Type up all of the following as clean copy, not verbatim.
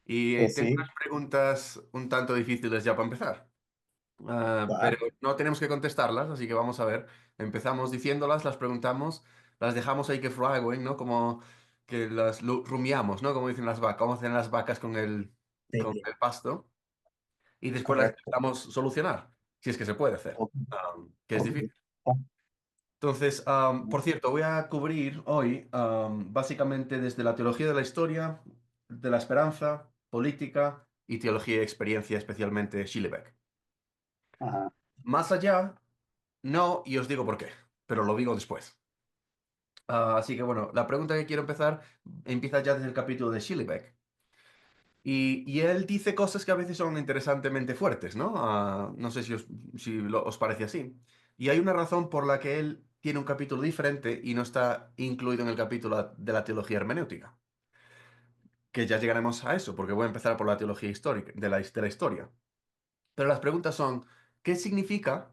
Y tengo Sí, unas preguntas un tanto difíciles ya para empezar. Pero va, no tenemos que contestarlas, así que vamos a ver. Empezamos diciéndolas, las preguntamos, las dejamos ahí que fraguen, ¿no? Como que las rumiamos, ¿no? Como dicen las vacas, como hacen las vacas con sí, el pasto. Y después las correcto. intentamos solucionar, si es que se puede hacer, Ok, que es ok. difícil. Entonces, por cierto, voy a cubrir hoy básicamente desde la teología de la historia, de la esperanza, política y teología y experiencia, especialmente Schillebeck. Ajá, Más allá, no, y os digo por qué, pero lo digo después. Así que bueno, la pregunta que quiero empezar empieza ya desde el capítulo de Schillebeck. Y él dice cosas que a veces son interesantemente fuertes, ¿no? No sé si os parece así. Y hay una razón por la que él tiene un capítulo diferente y no está incluido en el capítulo de la teología hermenéutica. Que ya llegaremos a eso, porque voy a empezar por la teología histórica, de la historia. Pero las preguntas son, ¿qué significa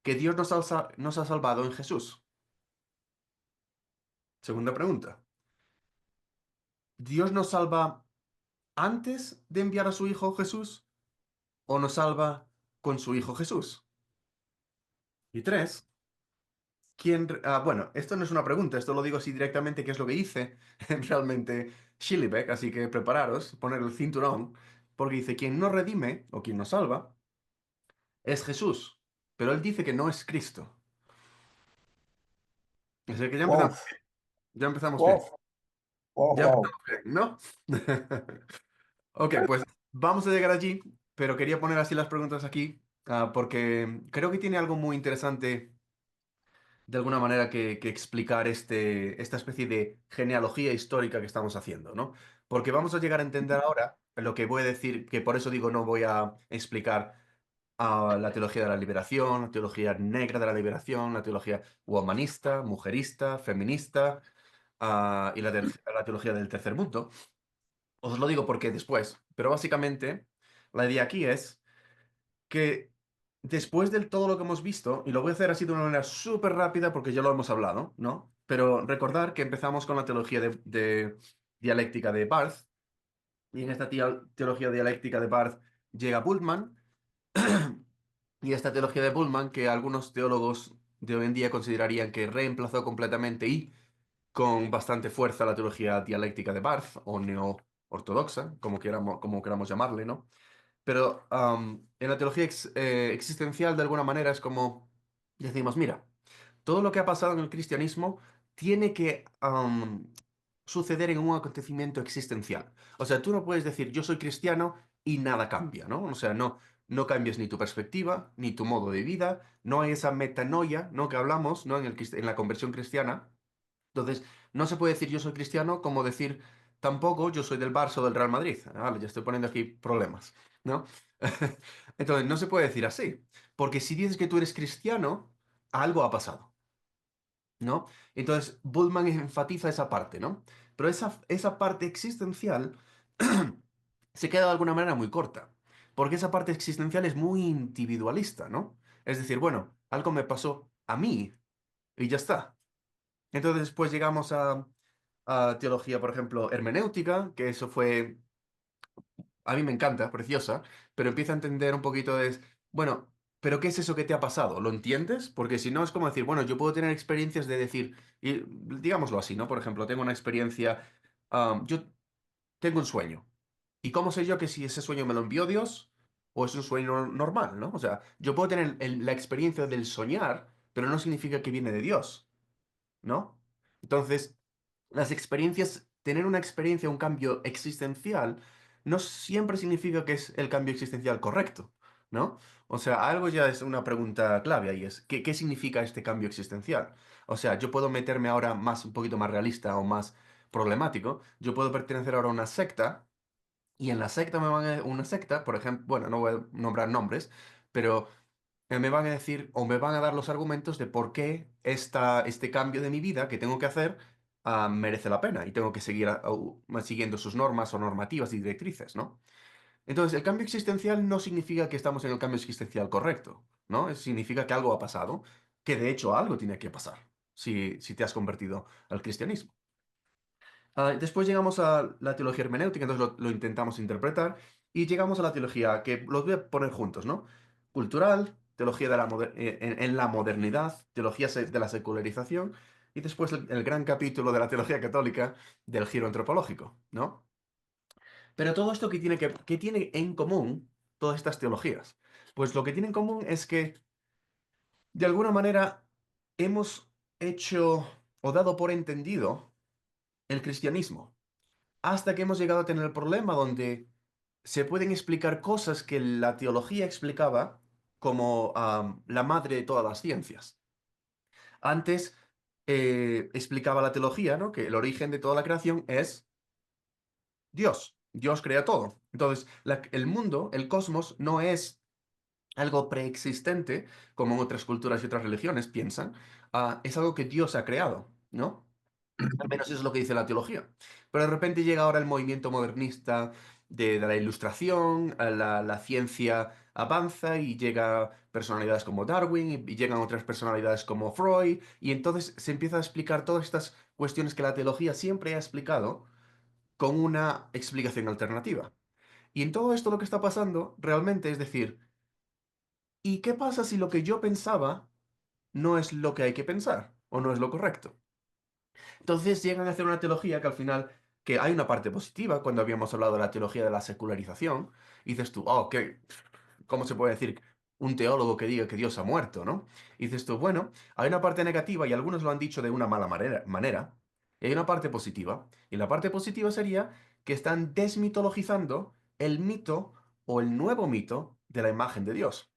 que Dios nos ha salvado en Jesús? Segunda pregunta. ¿Dios nos salva antes de enviar a su Hijo Jesús o nos salva con su Hijo Jesús? Y tres. Bueno, esto no es una pregunta, esto lo digo así directamente, que es lo que dice realmente Schillebeck, así que prepararos, poner el cinturón, porque dice, quien nos redime o quien nos salva es Jesús, pero él dice que no es Cristo. Así que wow, ya empezamos bien, wow, wow, ya wow. empezamos bien, ¿no? Ok, pues vamos a llegar allí, pero quería poner así las preguntas aquí, porque creo que tiene algo muy interesante de alguna manera que explicar esta especie de genealogía histórica que estamos haciendo, ¿no? Porque vamos a llegar a entender ahora lo que voy a decir, que por eso digo no voy a explicar la teología de la liberación, la teología negra de la liberación, la teología humanista, mujerista, feminista, y la teología del tercer mundo. Os lo digo porque después, pero básicamente la idea aquí es que después de todo lo que hemos visto, y lo voy a hacer así de una manera súper rápida porque ya lo hemos hablado, ¿no? Pero recordar que empezamos con la teología de dialéctica de Barth, y en esta teología dialéctica de Barth llega Bultmann, y esta teología de Bultmann, que algunos teólogos de hoy en día considerarían que reemplazó completamente y con bastante fuerza la teología dialéctica de Barth, o neo-ortodoxa, como queramos llamarle, ¿no? Pero en la teología existencial, de alguna manera, es como decimos, mira, todo lo que ha pasado en el cristianismo tiene que suceder en un acontecimiento existencial. O sea, tú no puedes decir, yo soy cristiano y nada cambia, ¿no? O sea, no cambias ni tu perspectiva, ni tu modo de vida, no hay esa metanoia, ¿no? Que hablamos, ¿no? En la conversión cristiana. Entonces, no se puede decir yo soy cristiano como decir tampoco yo soy del Barça o del Real Madrid. Vale, ya estoy poniendo aquí problemas, ¿no? Entonces, no se puede decir así, porque si dices que tú eres cristiano, algo ha pasado, ¿no? Entonces, Bultmann enfatiza esa parte, ¿no? Pero esa parte existencial se queda de alguna manera muy corta, porque esa parte existencial es muy individualista, ¿no? Es decir, bueno, algo me pasó a mí y ya está. Entonces, después llegamos a teología, por ejemplo, hermenéutica, que eso fue, a mí me encanta, preciosa, pero empieza a entender un poquito de, bueno, pero ¿qué es eso que te ha pasado? ¿Lo entiendes? Porque si no es como decir, bueno, yo puedo tener experiencias de decir, y digámoslo así, ¿no? Por ejemplo, tengo una experiencia, yo tengo un sueño. ¿Y cómo sé yo que si ese sueño me lo envió Dios o es un sueño normal, ¿no? O sea, yo puedo tener la experiencia del soñar, pero no significa que viene de Dios, ¿no? Entonces, las experiencias, tener una experiencia, un cambio existencial, no siempre significa que es el cambio existencial correcto, ¿no? O sea, algo ya es una pregunta clave ahí, es ¿qué significa este cambio existencial? O sea, yo puedo meterme ahora un poquito más realista o más problemático, yo puedo pertenecer ahora a una secta y en la secta una secta, por ejemplo, bueno, no voy a nombrar nombres, pero me van a decir o me van a dar los argumentos de por qué este cambio de mi vida que tengo que hacer merece la pena y tengo que seguir siguiendo sus normas o normativas y directrices, ¿no? Entonces, el cambio existencial no significa que estamos en el cambio existencial correcto, ¿no? Significa que algo ha pasado, que de hecho algo tiene que pasar si te has convertido al cristianismo. Después llegamos a la teología hermenéutica, entonces lo intentamos interpretar, y llegamos a la teología, que los voy a poner juntos, ¿no? Cultural, teología de en la modernidad, teología de la secularización, y después el gran capítulo de la teología católica del giro antropológico, ¿no? Pero todo esto que tiene en común todas estas teologías. Pues lo que tiene en común es que, de alguna manera, hemos hecho o dado por entendido el cristianismo, hasta que hemos llegado a tener el problema donde se pueden explicar cosas que la teología explicaba como la madre de todas las ciencias. Antes explicaba la teología, ¿no? Que el origen de toda la creación es Dios. Dios crea todo. Entonces, el mundo, el cosmos, no es algo preexistente, como en otras culturas y otras religiones piensan. Es algo que Dios ha creado, ¿no? Al menos eso es lo que dice la teología. Pero de repente llega ahora el movimiento modernista de la ilustración, la ciencia avanza y llega personalidades como Darwin y llegan otras personalidades como Freud, y entonces se empieza a explicar todas estas cuestiones que la teología siempre ha explicado con una explicación alternativa. Y en todo esto lo que está pasando realmente es decir, ¿y qué pasa si lo que yo pensaba no es lo que hay que pensar o no es lo correcto? Entonces llegan a hacer una teología que al final, que hay una parte positiva, cuando habíamos hablado de la teología de la secularización, y dices tú, oh, ¿cómo se puede decir un teólogo que diga que Dios ha muerto, ¿no? Y dices tú, bueno, hay una parte negativa y algunos lo han dicho de una mala manera, y hay una parte positiva, y la parte positiva sería que están desmitologizando el mito o el nuevo mito de la imagen de Dios.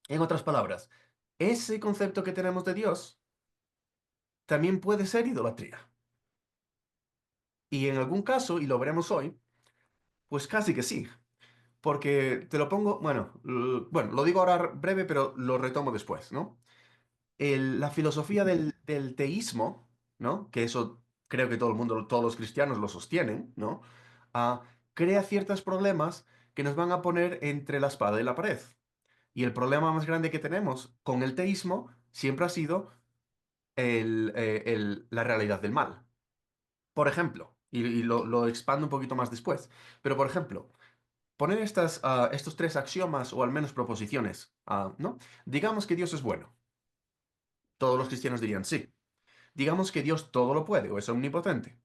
En otras palabras, ese concepto que tenemos de Dios también puede ser idolatría. Y en algún caso, y lo veremos hoy, pues casi que sí. Porque te lo pongo, bueno, lo digo ahora breve, pero lo retomo después, ¿no? La filosofía del teísmo, ¿no? Que eso creo que todo el mundo, todos los cristianos lo sostienen, ¿no? Ah, crea ciertos problemas que nos van a poner entre la espada y la pared. Y el problema más grande que tenemos con el teísmo siempre ha sido la realidad del mal. Por ejemplo, y lo expando un poquito más después, pero por ejemplo, poner estos tres axiomas o al menos proposiciones, ¿no? Digamos que Dios es bueno. Todos los cristianos dirían sí. Digamos que Dios todo lo puede o es omnipotente.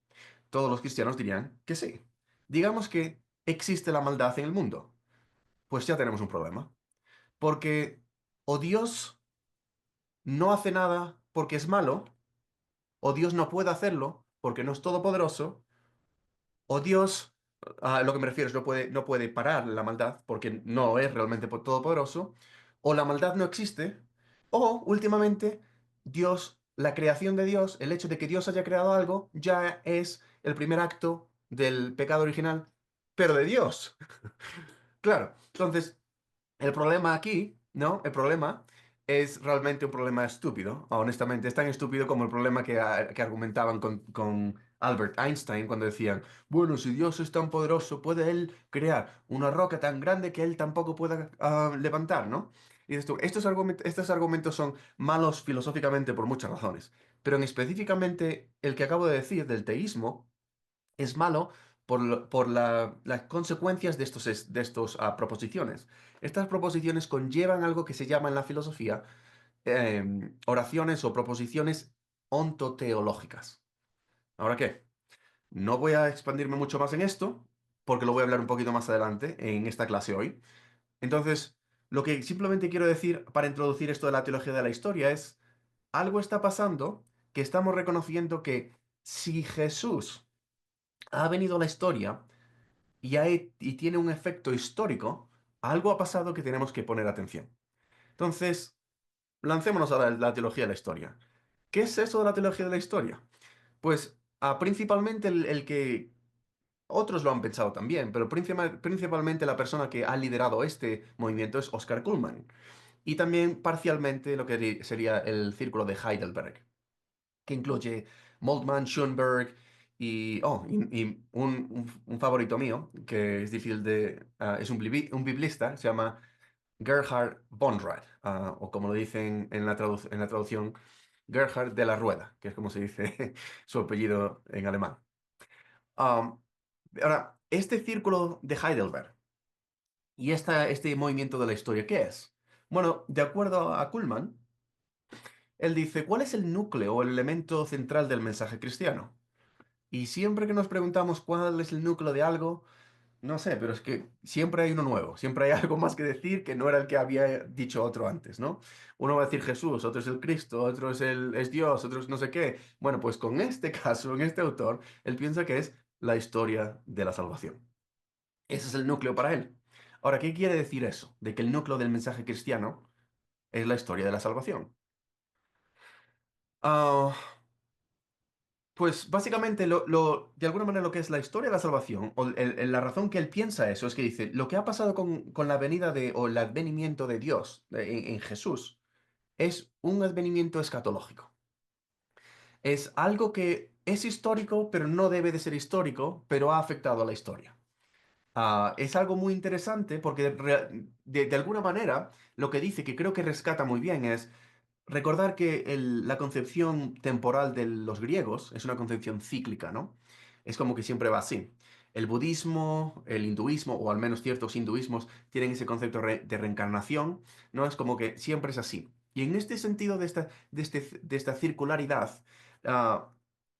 Todos los cristianos dirían que sí. Digamos que existe la maldad en el mundo. Pues ya tenemos un problema. Porque o Dios no hace nada porque es malo, o Dios no puede hacerlo porque no es todopoderoso, o Dios, a lo que me refiero es no puede parar la maldad porque no es realmente todopoderoso, o la maldad no existe, o últimamente Dios, la creación de Dios, el hecho de que Dios haya creado algo, ya es el primer acto del pecado original, pero de Dios. Claro, entonces el problema aquí, ¿no? El problema es realmente un problema estúpido. Honestamente, es tan estúpido como el problema que argumentaban con Albert Einstein cuando decían, bueno, si Dios es tan poderoso, ¿puede él crear una roca tan grande que él tampoco pueda levantar, ¿no? Y dices tú, estos argumentos son malos filosóficamente por muchas razones, pero en específicamente el que acabo de decir del teísmo es malo por las consecuencias de estos proposiciones. Estas proposiciones conllevan algo que se llama en la filosofía oraciones o proposiciones ontoteológicas. ¿Ahora qué? No voy a expandirme mucho más en esto, porque lo voy a hablar un poquito más adelante en esta clase hoy. Entonces, lo que simplemente quiero decir para introducir esto de la teología de la historia es, algo está pasando que estamos reconociendo que si Jesús ha venido a la historia y tiene un efecto histórico, algo ha pasado que tenemos que poner atención. Entonces, lancémonos a la teología de la historia. ¿Qué es eso de la teología de la historia? Pues principalmente el que otros lo han pensado también, pero principalmente la persona que ha liderado este movimiento es Oscar Cullmann. Y también parcialmente lo que sería el círculo de Heidelberg, que incluye Moltmann, Schoenberg y un favorito mío, que es difícil es un biblista, se llama Gerhard Bonrad, o como lo dicen en en la traducción, Gerhard de la Rueda, que es como se dice su apellido en alemán. Am, Ahora, este círculo de Heidelberg y este movimiento de la historia, ¿qué es? Bueno, de acuerdo a Kuhlman, él dice, ¿cuál es el núcleo o el elemento central del mensaje cristiano? Y siempre que nos preguntamos cuál es el núcleo de algo, no sé, pero es que siempre hay uno nuevo, siempre hay algo más que decir que no era el que había dicho otro antes, ¿no? Uno va a decir Jesús, otro es el Cristo, otro es Dios, otro es no sé qué. Bueno, pues con este caso, en este autor, él piensa que es la historia de la salvación. Ese es el núcleo para él. Ahora, ¿qué quiere decir eso? De que el núcleo del mensaje cristiano es la historia de la salvación. Ah, pues básicamente, de alguna manera lo que es la historia de la salvación, o la razón que él piensa eso, es que dice, lo que ha pasado con la venida o el advenimiento de Dios en Jesús es un advenimiento escatológico. Es algo que es histórico, pero no debe de ser histórico, pero ha afectado a la historia. Es algo muy interesante porque de alguna manera lo que dice, que creo que rescata muy bien, es recordar que la concepción temporal de los griegos es una concepción cíclica, ¿no? Es como que siempre va así. El budismo, el hinduismo, o al menos ciertos hinduismos, tienen ese concepto de reencarnación, ¿no? Es como que siempre es así. Y en este sentido de esta circularidad, ah,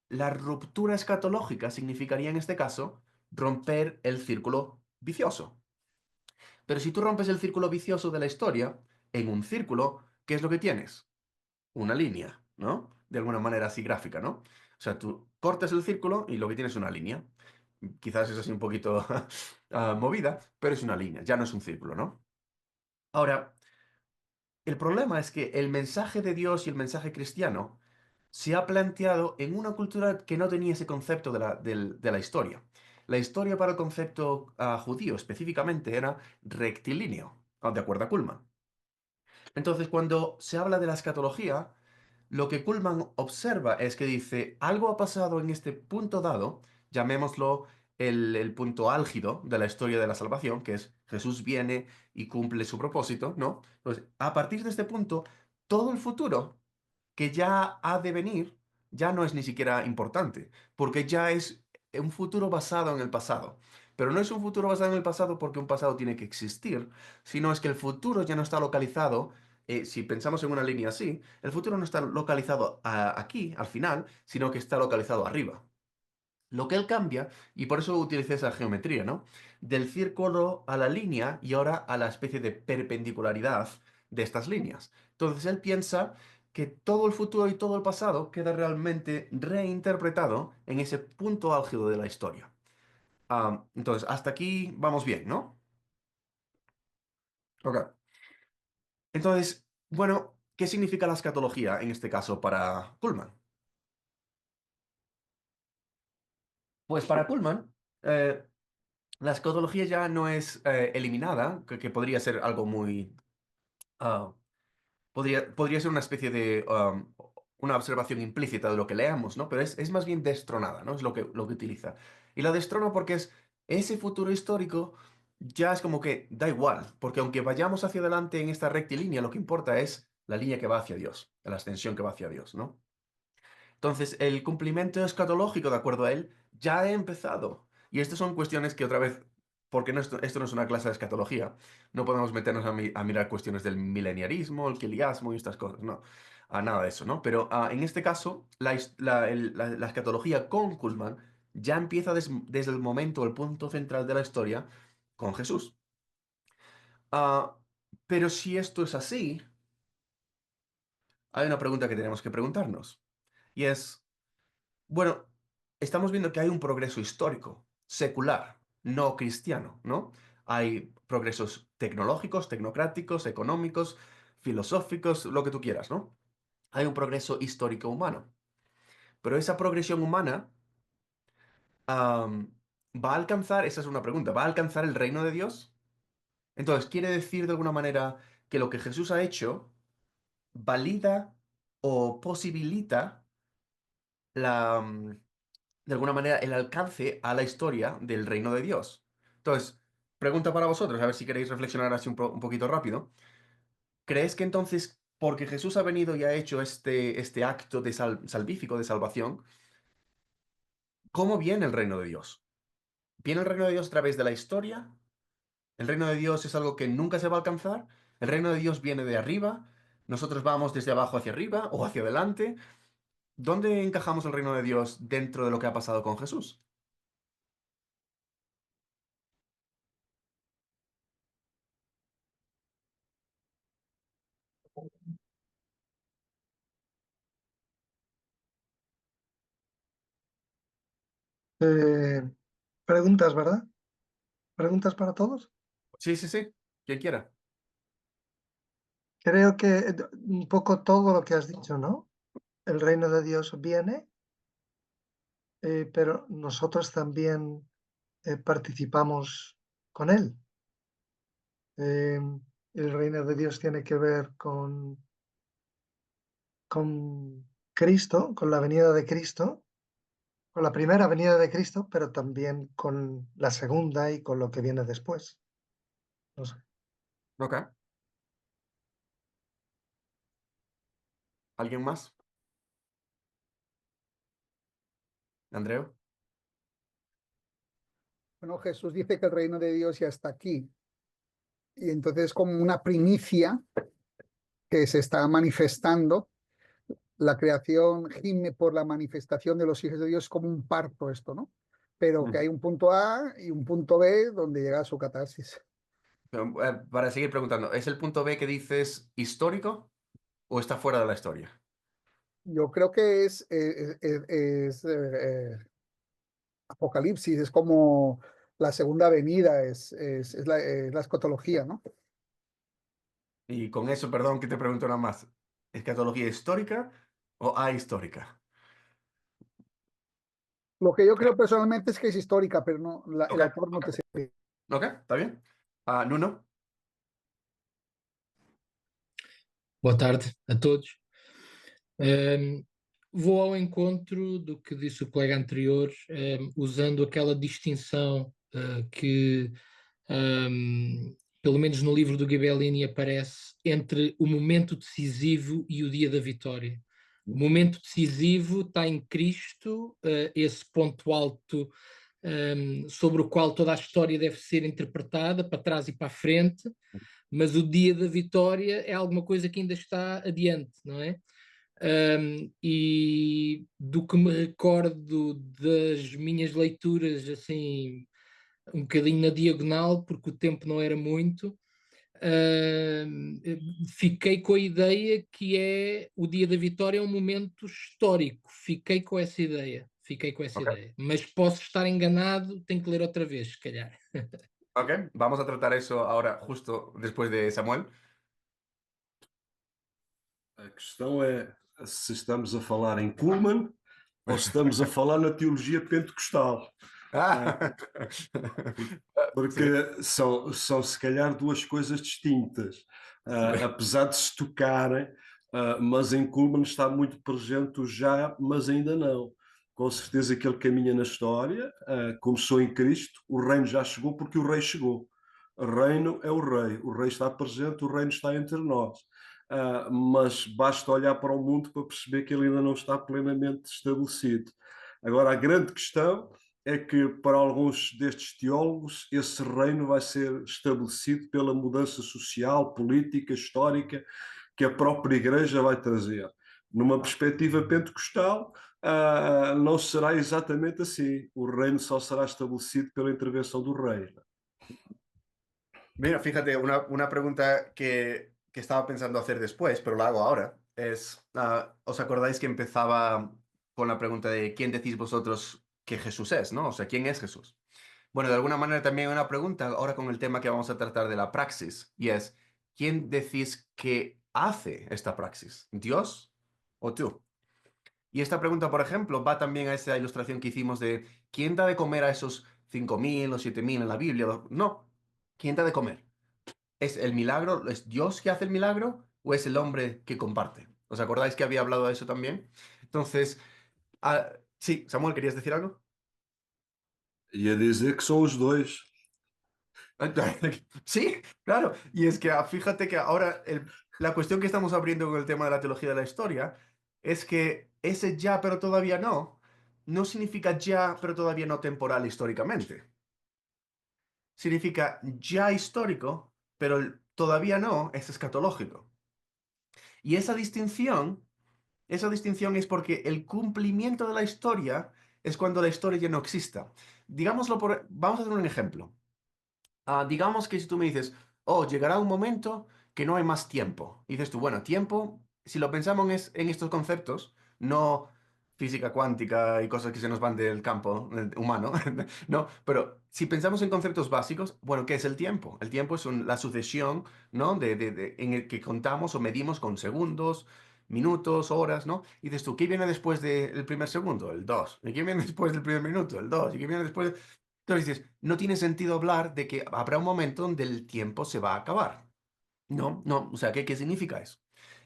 la ruptura escatológica significaría en este caso romper el círculo vicioso. Pero si tú rompes el círculo vicioso de la historia, en un círculo, ¿qué es lo que tienes? Una línea, ¿no? De alguna manera así gráfica, ¿no? O sea, tú cortas el círculo y lo que tienes es una línea. Quizás es así un poquito movida, pero es una línea, ya no es un círculo, ¿no? Ahora, el problema es que el mensaje de Dios y el mensaje cristiano se ha planteado en una cultura que no tenía ese concepto de la historia. La historia para el concepto judío específicamente era rectilíneo, de acuerdo a Kuhlman. Entonces, cuando se habla de la escatología, lo que Kuhlman observa es que dice, algo ha pasado en este punto dado, llamémoslo el punto álgido de la historia de la salvación, que es Jesús viene y cumple su propósito, ¿no? Entonces, a partir de este punto, todo el futuro que ya ha de venir ya no es ni siquiera importante, porque ya es un futuro basado en el pasado. Pero no es un futuro basado en el pasado porque un pasado tiene que existir, sino es que el futuro ya no está localizado. Si pensamos en una línea así, el futuro no está localizado aquí, al final, sino que está localizado arriba. Lo que él cambia, y por eso utilicé esa geometría, ¿no? Del círculo a la línea y ahora a la especie de perpendicularidad de estas líneas. Entonces él piensa que todo el futuro y todo el pasado queda realmente reinterpretado en ese punto álgido de la historia. Entonces, hasta aquí vamos bien, ¿no? Ok. Entonces, bueno, ¿qué significa la escatología en este caso para Kuhlman? Pues para Kuhlman, la escatología ya no es eliminada, que podría ser algo muy... ah, podría ser una especie de... una observación implícita de lo que leamos, ¿no? Pero es más bien destronada, ¿no? Es lo que utiliza. Y la destrona porque es ese futuro histórico ya es como que da igual, porque aunque vayamos hacia adelante en esta rectilínea, lo que importa es la línea que va hacia Dios, la extensión que va hacia Dios, ¿no? Entonces, el cumplimiento escatológico, de acuerdo a él, ya ha empezado. Y estas son cuestiones que otra vez, porque esto no es una clase de escatología, no podemos meternos a mirar cuestiones del mileniarismo, el quiliasmo y estas cosas, no, a nada de eso, ¿no? Pero en este caso, la escatología con Kuhlman ya empieza desde el momento, el punto central de la historia, con Jesús. Ah, pero si esto es así, hay una pregunta que tenemos que preguntarnos. Y es... Bueno, estamos viendo que hay un progreso histórico, secular, no cristiano, ¿no? Hay progresos tecnológicos, tecnocráticos, económicos, filosóficos, lo que tú quieras, ¿no? Hay un progreso histórico humano. Pero esa progresión humana va a alcanzar, esa es una pregunta, ¿va a alcanzar el reino de Dios? Entonces, quiere decir de alguna manera que lo que Jesús ha hecho valida o posibilita la, de alguna manera el alcance a la historia del reino de Dios. Entonces, pregunta para vosotros, a ver si queréis reflexionar así un poquito rápido. ¿Crees que entonces, porque Jesús ha venido y ha hecho este acto de salvífico, de salvación, ¿cómo viene el reino de Dios? ¿Viene el reino de Dios a través de la historia? ¿El reino de Dios es algo que nunca se va a alcanzar? ¿El reino de Dios viene de arriba? ¿Nosotros vamos desde abajo hacia arriba o hacia adelante? ¿Dónde encajamos el reino de Dios dentro de lo que ha pasado con Jesús? Eh, preguntas, ¿verdad? ¿Preguntas para todos? Sí, sí, sí, quien quiera. Creo que un poco todo lo que has dicho, ¿no? El reino de Dios viene, pero nosotros también participamos con él. Eh, el reino de Dios tiene que ver con Cristo, con la venida de Cristo, con la primera venida de Cristo, pero también con la segunda y con lo que viene después. No sé. Ok. ¿Alguien más? ¿Andreu? Bueno, Jesús dice que el reino de Dios ya está aquí. Y entonces es como una primicia que se está manifestando. La creación gime por la manifestación de los hijos de Dios, como un parto esto, ¿no? Pero que Mm. hay un punto A y un punto B donde llega a su catarsis. Para seguir preguntando, ¿es el punto B que dices histórico o está fuera de la historia? Yo creo que es Apocalipsis, es como la segunda venida, es la escatología, ¿no? Y con eso, perdón que te pregunto nada más, ¿escatología histórica o ahistórica? Lo que yo creo personalmente es que es histórica, pero no, el Ok, autor no te sé. ok, está bien. Nuno. Boa tarde a todos. Um, Vou ao encontro do que disse o colega anterior, usando aquela distinção que, pelo menos no livro do Ghibellini, aparece entre o momento decisivo e o dia da vitória. O momento decisivo está em Cristo, esse ponto alto sobre o qual toda a história deve ser interpretada, para trás e para a frente, mas o dia da vitória é alguma coisa que ainda está adiante, não é? E do que me recordo das minhas leituras, assim, um bocadinho na diagonal, porque o tempo não era muito, fiquei com a ideia que é o dia da vitória é um momento histórico. Fiquei com essa ideia. Fiquei com essa Ok, ideia. Mas posso estar enganado, tenho que ler outra vez, se calhar. ok, vamos a tratar eso ahora justo después de Samuel. A questão é se estamos a falar em Kuhlmann ou se estamos a falar na teologia pentecostal. Ah, sí, Porque são se calhar duas coisas distintas, sí. apesar de se tocarem, mas em Kuhlmann está muito presente o já, mas ainda não. Com certeza que ele caminha na história, começou em Cristo, o reino já chegou porque o rei chegou. O reino é o rei está presente, o reino está entre nós. Mas basta olhar para o mundo para perceber que ele ainda não está plenamente estabelecido. Agora, a grande questão é que, para alguns destes teólogos, esse reino vai ser estabelecido pela mudança social, política, histórica que a própria Igreja vai trazer. Numa perspectiva pentecostal, não será exatamente assim. O reino só será estabelecido pela intervenção do rei. Mira, fíjate, una pregunta que estaba pensando hacer después, pero la hago ahora, es, ¿os acordáis que empezaba con la pregunta de quién decís vosotros que Jesús es, ¿no? O sea, ¿quién es Jesús? Bueno, de alguna manera también hay una pregunta ahora con el tema que vamos a tratar de la praxis, y es, ¿quién decís que hace esta praxis? ¿Dios o tú? Y esta pregunta, por ejemplo, va también a esa ilustración que hicimos de ¿quién da de comer a esos 5.000 o 7.000 en la Biblia? No, ¿quién da de comer? ¿Es el milagro? ¿Es Dios que hace el milagro? ¿O es el hombre que comparte? ¿Os acordáis que había hablado de eso también? Entonces, sí, Samuel, ¿querías decir algo? Ia dizer que são os dois. Sí, claro. Y es que fíjate que ahora la cuestión que estamos abriendo con el tema de la teología de la historia es que ese ya, pero todavía no, no significa ya, pero todavía no temporal históricamente. Significa ya histórico, pero todavía no es escatológico. Y esa distinción es porque el cumplimiento de la historia es cuando la historia ya no exista. Digámoslo vamos a hacer un ejemplo. Digamos que si tú me dices, oh, llegará un momento que no hay más tiempo. Y dices tú, bueno, tiempo, si lo pensamos en estos conceptos, no física cuántica y cosas que se nos van del campo humano, no, pero si pensamos en conceptos básicos, bueno, ¿qué es el tiempo? El tiempo es la sucesión, ¿no? En el que contamos o medimos con segundos, minutos, horas, ¿no? Y dices tú, ¿qué viene después del primer segundo? El 2. ¿Y qué viene después del primer minuto? El 2. ¿Y qué viene después? Entonces dices, no tiene sentido hablar de que habrá un momento donde el tiempo se va a acabar. No, no, o sea, ¿qué significa eso?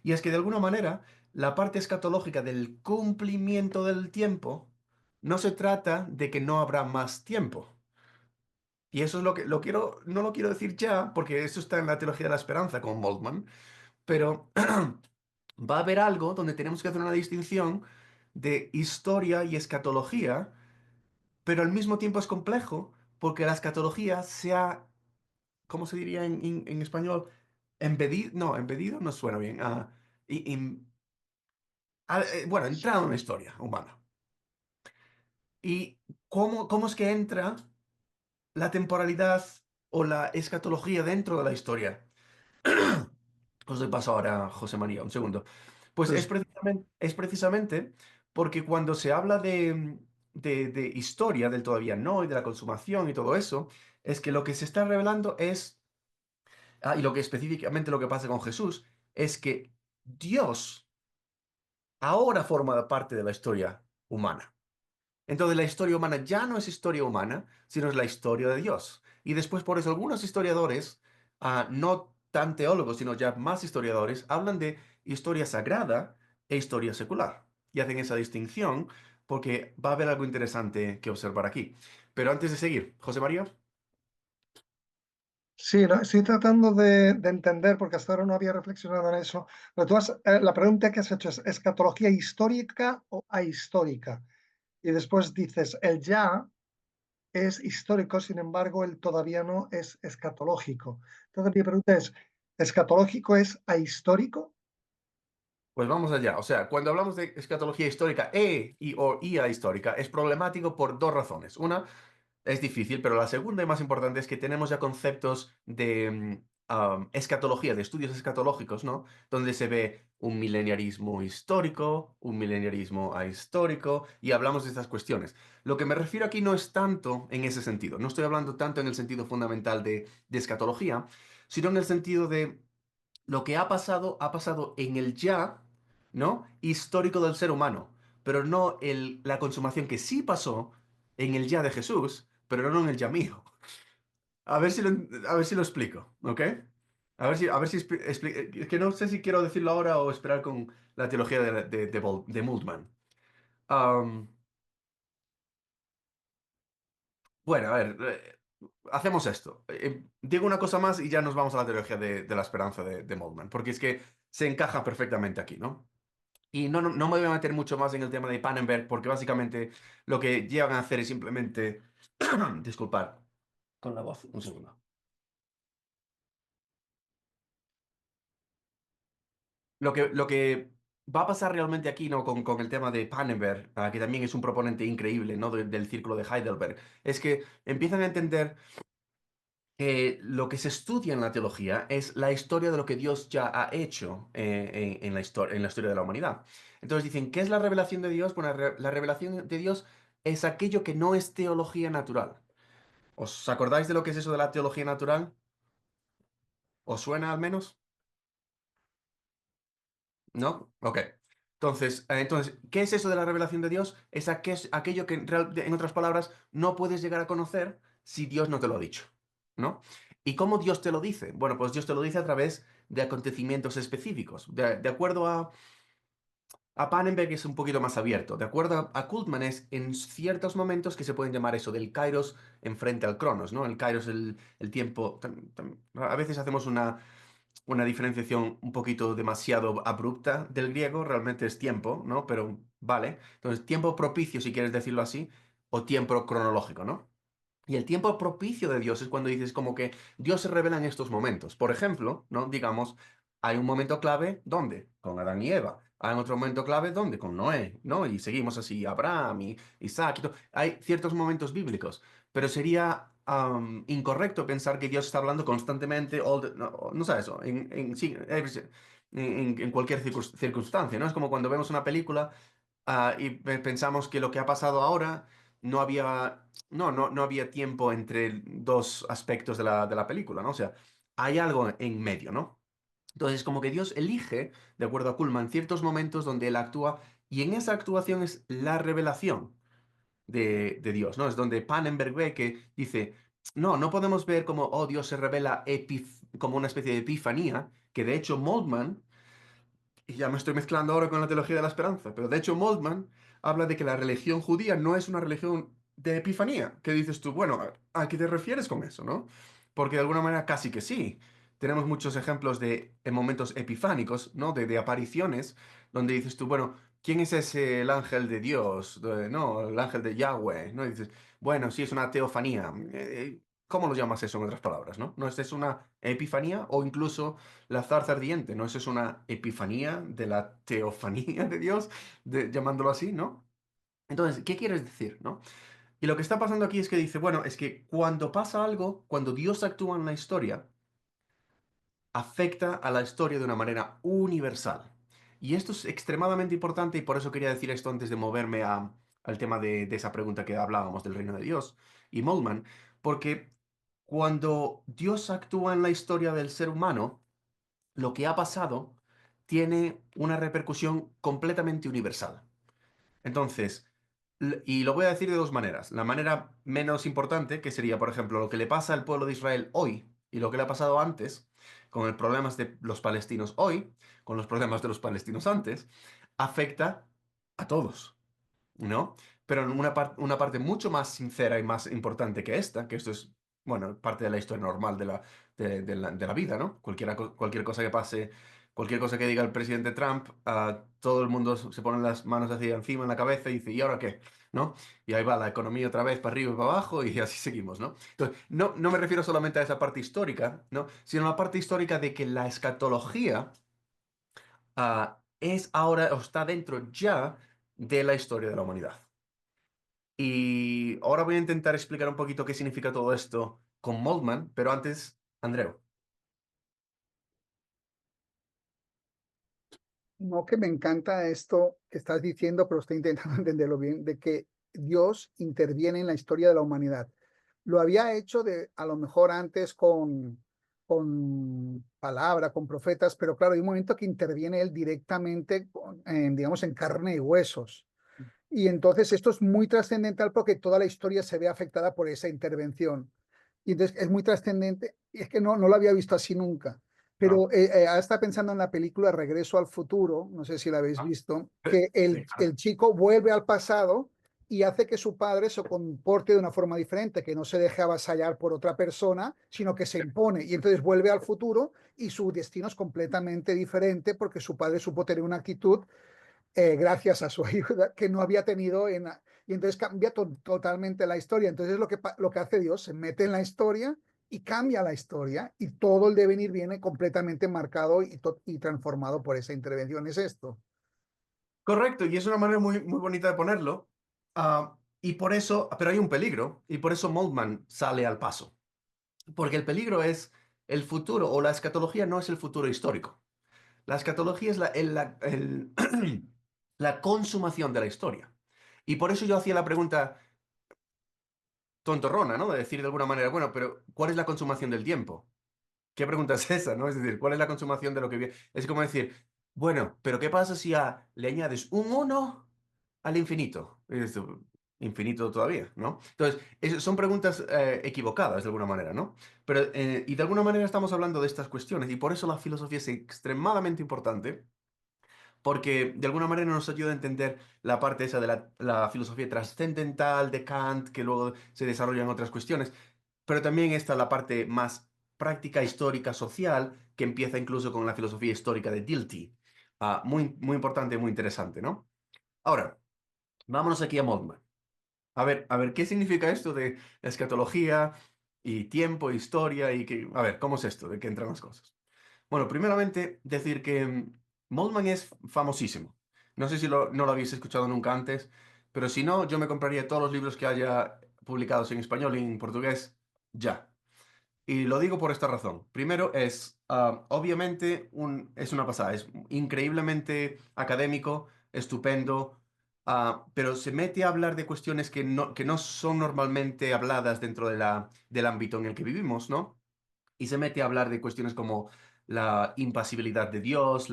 Y es que de alguna manera la parte escatológica del cumplimiento del tiempo no se trata de que no habrá más tiempo. Y eso es lo que no lo quiero decir ya, porque eso está en la teología de la esperanza con Moltmann, pero va a haber algo donde tenemos que hacer una distinción de historia y escatología, pero al mismo tiempo es complejo porque la escatología se ha, ¿cómo se diría en español? Embedido, no, embedido no suena bien. Bueno, entrado en una historia humana. ¿Y cómo es que entra la temporalidad o la escatología dentro de la historia? Os doy paso ahora, José María, un segundo. Pues Pues es precisamente porque cuando se habla de historia, del todavía no y de la consumación y todo eso, es que lo que se está revelando es, y lo que específicamente lo que pasa con Jesús, es que Dios ahora forma parte de la historia humana. Entonces la historia humana ya no es historia humana, sino es la historia de Dios. Y después por eso algunos historiadores, no tan teólogos, sino ya más historiadores, hablan de historia sagrada e historia secular. Y hacen esa distinción porque va a haber algo interesante que observar aquí. Pero antes de seguir, José María. sí, no, estoy tratando de entender, porque hasta ahora no había reflexionado en eso. Pero la pregunta que has hecho es ¿escatología histórica o ahistórica? Y después dices, el ya es histórico, sin embargo, el todavía no es escatológico. Entonces mi pregunta es, ¿escatológico es ahistórico? Pues vamos allá. O sea, cuando hablamos de escatología histórica o IA histórica, es problemático por dos razones. Una, es difícil, pero la segunda y más importante es que tenemos ya conceptos de escatología, de estudios escatológicos, ¿no? Donde se ve un mileniarismo histórico, un mileniarismo ahistórico, y hablamos de estas cuestiones. Lo que me refiero aquí no es tanto en ese sentido, no estoy hablando tanto en el sentido fundamental de escatología, sino en el sentido de lo que ha pasado en el ya, ¿no? Histórico del ser humano, pero no la consumación que sí pasó en el ya de Jesús, pero no en el ya mío. A ver si lo explico, ¿ok? A ver si es que no sé si quiero decirlo ahora o esperar con la teología de Moltmann. Am, bueno, a ver, hacemos esto. Digo una cosa más y ya nos vamos a la teología de la esperanza de Moltmann, porque es que se encaja perfectamente aquí, ¿no? Y no me voy a meter mucho más en el tema de Pannenberg, porque básicamente lo que llegan a hacer es simplemente... Disculpar con la voz, un segundo. Lo que va a pasar realmente aquí, ¿no? Con el tema de Pannenberg, que también es un proponente increíble, ¿no? Del círculo de Heidelberg, es que empiezan a entender que lo que se estudia en la teología es la historia de lo que Dios ya ha hecho en la historia de la humanidad. Entonces dicen, ¿qué es la revelación de Dios? Bueno, la revelación de Dios es aquello que no es teología natural. ¿Os acordáis de lo que es eso de la teología natural? ¿Os suena al menos? ¿No? Ok. Entonces, ¿qué es eso de la revelación de Dios? Es aquello que, en otras palabras, no puedes llegar a conocer si Dios no te lo ha dicho, ¿no? ¿Y cómo Dios te lo dice? Bueno, pues Dios te lo dice a través de acontecimientos específicos. De acuerdo a Pannenberg es un poquito más abierto. De acuerdo a Kultmann es en ciertos momentos que se pueden llamar eso del Kairos enfrente al Cronos, ¿no? El Kairos, el tiempo. A veces hacemos una diferenciación un poquito demasiado abrupta del griego, realmente es tiempo, ¿no? Pero vale. Entonces, tiempo propicio, si quieres decirlo así, o tiempo cronológico, ¿no? Y el tiempo propicio de Dios es cuando dices como que Dios se revela en estos momentos. Por ejemplo, ¿no? Digamos, hay un momento clave, ¿dónde? Con Adán y Eva. Hay otro momento clave, ¿dónde? Con Noé, ¿no? Y seguimos así, Abraham y Isaac y todo. Hay ciertos momentos bíblicos, pero sería incorrecto pensar que Dios está hablando constantemente, no, no sabes, sí, en cualquier circunstancia, ¿no? Es como cuando vemos una película y pensamos que lo que ha pasado ahora no había, no había tiempo entre dos aspectos de la película, ¿no? O sea, hay algo en medio, ¿no? Entonces, como que Dios elige, de acuerdo a Kuhlman, ciertos momentos donde Él actúa y en esa actuación es la revelación de Dios, ¿no? Es donde Pannenberg ve que dice, no, no podemos ver como, oh, Dios se revela como una especie de epifanía, que de hecho Moltmann y ya me estoy mezclando ahora con la teología de la esperanza, pero de hecho Moltmann habla de que la religión judía no es una religión de epifanía. ¿Qué dices tú? Bueno, ¿a qué te refieres con eso, no? Porque de alguna manera casi que sí. Tenemos muchos ejemplos de en momentos epifánicos, ¿no? De apariciones, donde dices tú, bueno, ¿quién es ese el ángel de Dios? No, el ángel de Yahweh, ¿no? Y dices, bueno, sí, es una teofanía. ¿Cómo lo llamas eso en otras palabras, no? ¿No es una epifanía o incluso la zarza ardiente, ¿no? Eso es una epifanía de la teofanía de Dios, llamándolo así, ¿no? Entonces, ¿qué quieres decir, no? Y lo que está pasando aquí es que dice, bueno, es que cuando pasa algo, cuando Dios actúa en la historia, afecta a la historia de una manera universal. Y esto es extremadamente importante y por eso quería decir esto antes de moverme al tema de esa pregunta que hablábamos del reino de Dios y Moltmann, porque cuando Dios actúa en la historia del ser humano, lo que ha pasado tiene una repercusión completamente universal. Entonces, y lo voy a decir de dos maneras. La manera menos importante, que sería, por ejemplo, lo que le pasa al pueblo de Israel hoy y lo que le ha pasado antes, con los problemas de los palestinos hoy, con los problemas de los palestinos antes, afecta a todos, ¿no? Pero en una parte mucho más sincera y más importante que esta, que esto es, bueno, parte de la historia normal de la vida, ¿no? Cualquier cosa que pase, cualquier cosa que diga el presidente Trump, todo el mundo se pone las manos hacia encima en la cabeza y dice, ¿y ahora qué? ¿No? Y ahí va la economía otra vez para arriba y para abajo y así seguimos, ¿no? Entonces, no me refiero solamente a esa parte histórica, ¿no? Sino a la parte histórica de que la escatología es ahora o está dentro ya de la historia de la humanidad. Y ahora voy a intentar explicar un poquito qué significa todo esto con Moltmann, pero antes, Andreu. No, que me encanta esto que estás diciendo, pero estoy intentando entenderlo bien, de que Dios interviene en la historia de la humanidad. Lo había hecho a lo mejor antes con palabra, con profetas, pero claro, hay un momento que interviene él directamente, digamos, en carne y huesos. Y entonces esto es muy trascendental porque toda la historia se ve afectada por esa intervención. Y entonces es muy trascendente, y es que no lo había visto así nunca. Ah, Pero ahora está pensando en la película Regreso al Futuro, no sé si la habéis ah, visto, sí, que sí, claro. el chico vuelve al pasado y hace que su padre se comporte de una forma diferente, que no se deje avasallar por otra persona, sino que se impone. Y entonces vuelve al futuro y su destino es completamente diferente porque su padre supo tener una actitud gracias a su ayuda que no había tenido y entonces cambia totalmente la historia. Entonces lo que hace Dios, se mete en la historia y cambia la historia y todo el devenir viene completamente marcado y transformado por esa intervención. Es esto. Correcto, y es una manera muy, muy bonita de ponerlo. Y por eso, pero hay un peligro, y por eso Moltmann sale al paso. Porque el peligro es el futuro, o la escatología no es el futuro histórico. La escatología es la consumación de la historia. Y por eso yo hacía la pregunta tontorrona, ¿no? De decir de alguna manera, bueno, pero ¿cuál es la consumación del tiempo? ¿Qué pregunta es esa, no? Es decir, ¿cuál es la consumación de lo que viene? Es como decir, bueno, pero ¿qué pasa si le añades un uno al infinito? Y dices tú, infinito todavía, ¿no? Entonces, son preguntas equivocadas de alguna manera, ¿no? Pero, y de alguna manera estamos hablando de estas cuestiones y por eso la filosofía es extremadamente importante porque de alguna manera nos ayuda a entender la parte esa de la filosofía trascendental de Kant, que luego se desarrolla en otras cuestiones, pero también está la parte más práctica, histórica, social que empieza incluso con la filosofía histórica de Dilthey. Muy, muy importante, muy interesante, ¿no? Ahora, vámonos aquí a Moltmann. A ver, ¿qué significa esto de escatología y tiempo, historia y que, a ver, ¿cómo es esto? ¿De qué entran las cosas? Bueno, primeramente decir que Moltmann es famosísimo. No sé si no lo habéis escuchado nunca antes, pero si no, yo me compraría todos los libros que haya publicados en español y en portugués ya. Y lo digo por esta razón. Primero es, obviamente, es una pasada, es increíblemente académico, estupendo, pero se mete a hablar de cuestiones que no son normalmente habladas dentro de del ámbito en el que vivimos, ¿no? Y se mete a hablar de cuestiones como la impasibilidad de Dios,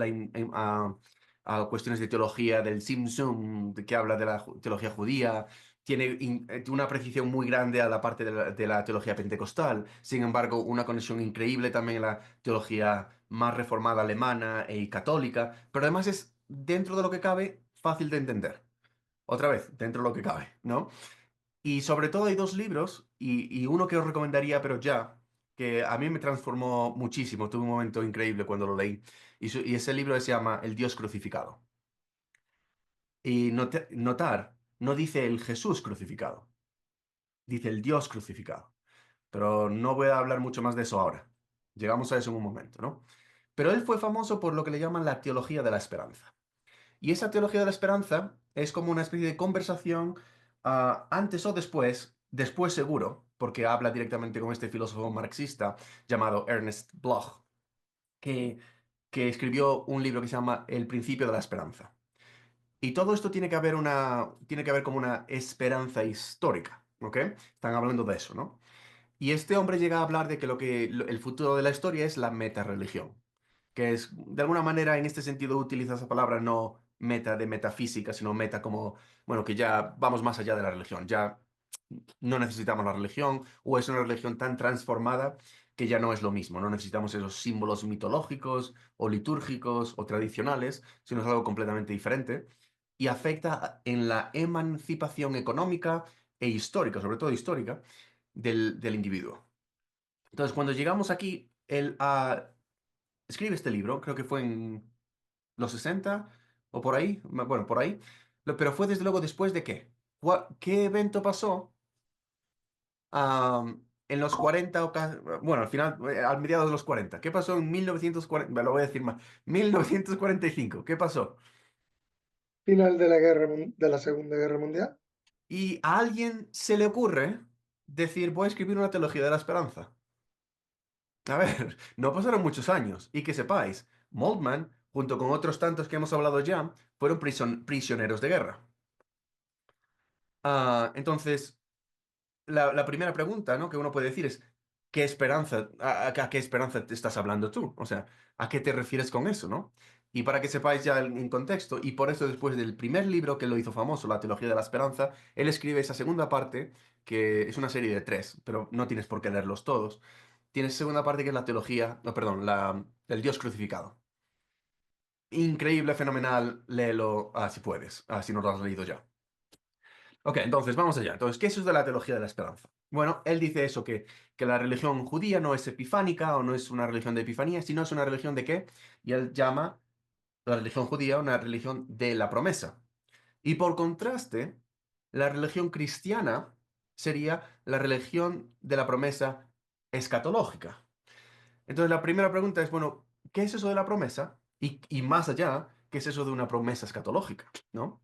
a cuestiones de teología del Simsum, que habla de la teología judía, tiene una precisión muy grande a la parte de la teología pentecostal, sin embargo, una conexión increíble también en la teología más reformada alemana y católica, pero además es, dentro de lo que cabe, fácil de entender. Otra vez, dentro de lo que cabe, ¿no? Y sobre todo hay dos libros, y uno que os recomendaría, pero ya, que a mí me transformó muchísimo, tuve un momento increíble cuando lo leí, y ese libro se llama El Dios crucificado. Y notar, no dice el Jesús crucificado, dice el Dios crucificado. Pero no voy a hablar mucho más de eso ahora. Llegamos a eso en un momento, ¿no? Pero él fue famoso por lo que le llaman la teología de la esperanza. Y esa teología de la esperanza es como una especie de conversación antes o después, después seguro, porque habla directamente con este filósofo marxista llamado Ernest Bloch, que, que escribió un libro que se llama El principio de la esperanza. Y todo esto tiene que haber como una esperanza histórica, ¿ok? Están hablando de eso, ¿no? Y este hombre llega a hablar de que el futuro de la historia es la metarreligión, que es, de alguna manera, en este sentido, utiliza esa palabra no meta de metafísica, sino meta como, bueno, que ya vamos más allá de la religión, ya no necesitamos la religión, o es una religión tan transformada que ya no es lo mismo, no necesitamos esos símbolos mitológicos o litúrgicos o tradicionales, sino es algo completamente diferente, y afecta en la emancipación económica e histórica, sobre todo histórica, del individuo. Entonces, cuando llegamos aquí, él escribe este libro, creo que fue en los 60 o por ahí, bueno, por ahí, pero fue desde luego después de qué. ¿Qué evento pasó en los 40 bueno, al final, al mediados de los 40? ¿Qué pasó en 1940? Me lo voy a decir más. 1945, ¿qué pasó? Final de de la Segunda Guerra Mundial. Y a alguien se le ocurre decir, voy a escribir una teología de la esperanza. A ver, no pasaron muchos años, y que sepáis, Moltmann, junto con otros tantos que hemos hablado ya, fueron prisioneros de guerra. Entonces, la primera pregunta, ¿no?, que uno puede decir es, ¿qué esperanza, a qué esperanza te estás hablando tú? O sea, ¿a qué te refieres con eso, no? Y para que sepáis ya en contexto, y por eso después del primer libro que lo hizo famoso, La Teología de la Esperanza, él escribe esa segunda parte, que es una serie de 3, pero no tienes por qué leerlos todos. Tienes segunda parte que es la teología, no, perdón, el Dios crucificado. Increíble, fenomenal, léelo si puedes, si no lo has leído ya. Ok, entonces vamos allá. Entonces, ¿qué es eso de la teología de la esperanza? Bueno, él dice eso, que la religión judía no es epifánica o no es una religión de epifanía, sino es una religión de qué? Y él llama la religión judía una religión de la promesa. Y por contraste, la religión cristiana sería la religión de la promesa escatológica. Entonces, la primera pregunta es, bueno, ¿qué es eso de la promesa? Y más allá, ¿qué es eso de una promesa escatológica? ¿No?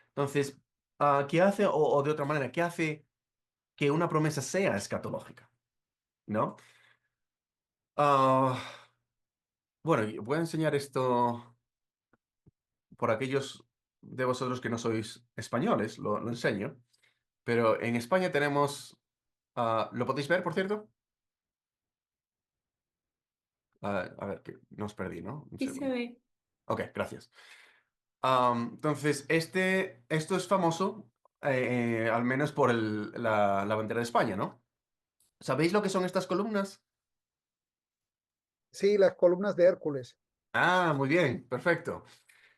Entonces, ¿qué hace, o de otra manera, qué hace que una promesa sea escatológica? ¿No? Ah, bueno, y voy a enseñar esto por aquellos de vosotros que no sois españoles, lo enseño, pero en España tenemos, ¿lo podéis ver, por cierto? A ver, que no os perdí, ¿no? Un Sí se segundo. ve. Ok, gracias. Entonces, esto es famoso, al menos por la bandera de España, ¿no? ¿Sabéis lo que son estas columnas? Sí, las columnas de Hércules, Muy bien, perfecto.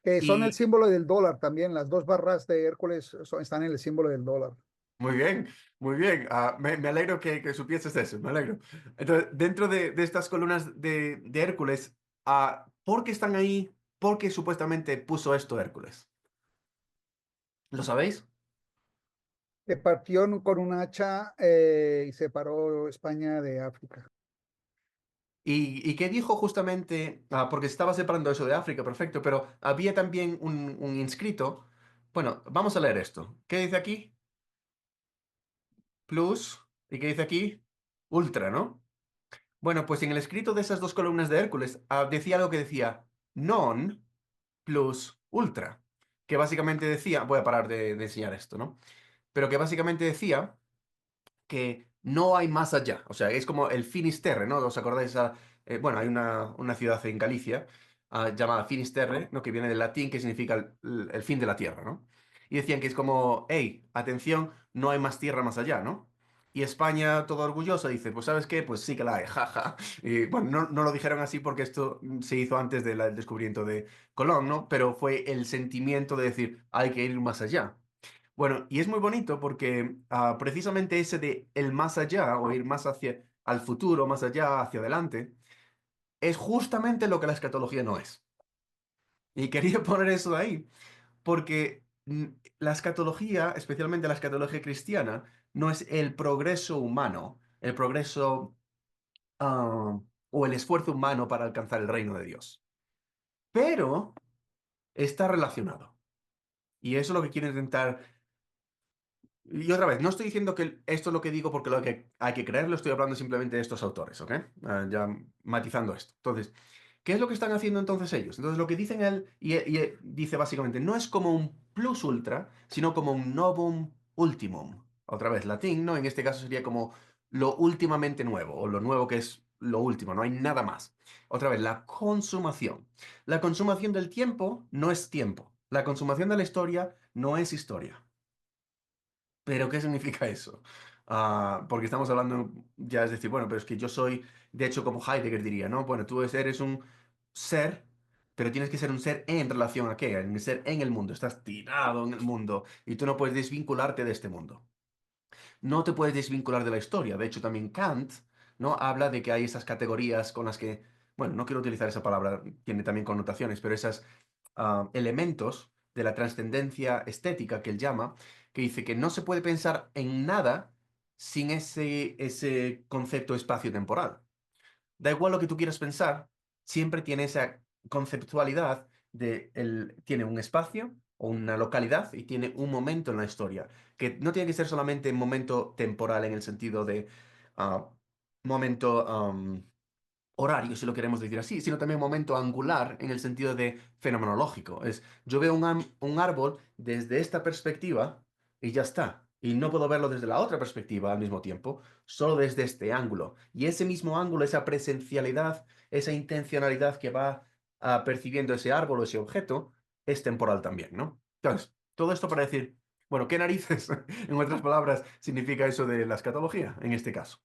que son el Y símbolo del dólar también. Las dos barras de Hércules están en el símbolo del dólar. Muy bien, muy bien. Me alegro que supieses eso, me alegro. Entonces, dentro de estas columnas de Hércules, ¿por qué están ahí? ¿Por qué supuestamente puso esto Hércules? ¿Lo sabéis? Que partió con un hacha y separó España de África. ¿Y qué dijo justamente? Porque estaba separando eso de África, perfecto, pero había también un inscrito. Bueno, vamos a leer esto. ¿Qué dice aquí? Plus. ¿Y qué dice aquí? Ultra, ¿no? Bueno, pues en el escrito de esas dos columnas de Hércules decía algo que decía non plus ultra, que básicamente decía, voy a parar de enseñar esto, ¿no? Pero que básicamente decía que no hay más allá, o sea, es como el Finisterre, ¿no? ¿Os acordáis? Bueno, hay una ciudad en Galicia llamada Finisterre, ¿no? Que viene del latín, que significa el fin de la tierra, ¿no? Y decían que es como, hey, atención, no hay más tierra más allá, ¿no? Y España, toda orgullosa, dice, pues ¿sabes qué? Pues sí que la hay, jaja. Y bueno, no lo dijeron así porque esto se hizo antes del descubrimiento de Colón, ¿no? Pero fue el sentimiento de decir, hay que ir más allá. Bueno, y es muy bonito porque precisamente ese de el más allá o ir más hacia al futuro, más allá, hacia adelante, es justamente lo que la escatología no es. Y quería poner eso de ahí porque la escatología, especialmente la escatología cristiana, no es el progreso humano, el progreso o el esfuerzo humano para alcanzar el reino de Dios. Pero está relacionado. Y eso es lo que quiero intentar. Y otra vez, no estoy diciendo que esto es lo que digo porque lo que hay que creerlo, estoy hablando simplemente de estos autores, ¿ok? Ya matizando esto. Entonces, ¿qué es lo que están haciendo entonces ellos? Entonces, lo que dicen él, y dice básicamente, no es como un plus ultra, sino como un novum ultimum. Otra vez, latín, ¿no? En este caso sería como lo últimamente nuevo, o lo nuevo que es lo último, no hay nada más. Otra vez, la consumación. La consumación del tiempo no es tiempo. La consumación de la historia no es historia. Pero, ¿qué significa eso? Porque estamos hablando, ya es decir, bueno, pero es que yo soy, de hecho, como Heidegger diría, ¿no? Bueno, tú eres un ser, pero tienes que ser un ser en relación a qué, en ser en el mundo, estás tirado en el mundo y tú no puedes desvincularte de este mundo. No te puedes desvincular de la historia. De hecho, también Kant, ¿no? Habla de que hay esas categorías con las que, bueno, no quiero utilizar esa palabra, tiene también connotaciones, pero esas elementos de la trascendencia estética que él llama, que dice que no se puede pensar en nada sin ese concepto espacio-temporal. Da igual lo que tú quieras pensar, siempre tiene esa conceptualidad tiene un espacio o una localidad y tiene un momento en la historia, que no tiene que ser solamente un momento temporal en el sentido de ah, momento horario, si lo queremos decir así, sino también momento angular en el sentido de fenomenológico. Yo veo un árbol desde esta perspectiva y ya está. Y no puedo verlo desde la otra perspectiva al mismo tiempo, solo desde este ángulo. Y ese mismo ángulo, esa presencialidad, esa intencionalidad que va percibiendo ese árbol o ese objeto, es temporal también, ¿no? Entonces, todo esto para decir, bueno, ¿qué narices, en otras palabras, significa eso de la escatología en este caso?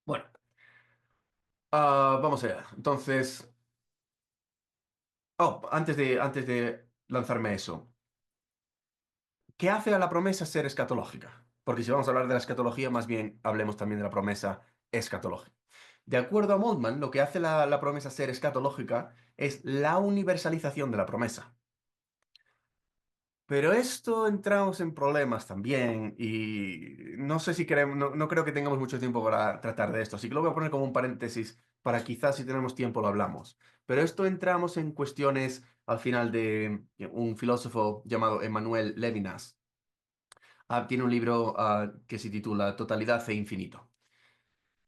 Bueno. Vamos allá. Entonces, antes de lanzarme eso, ¿qué hace a la promesa ser escatológica? Porque si vamos a hablar de la escatología, más bien hablemos también de la promesa escatológica. De acuerdo a Moltmann, lo que hace la promesa ser escatológica es la universalización de la promesa. Pero esto entramos en problemas también y no sé si queremos, no creo que tengamos mucho tiempo para tratar de esto, así que lo voy a poner como un paréntesis para quizás si tenemos tiempo lo hablamos. Pero esto entramos en cuestiones al final de un filósofo llamado Emmanuel Levinas. Tiene un libro que se titula Totalidad e Infinito.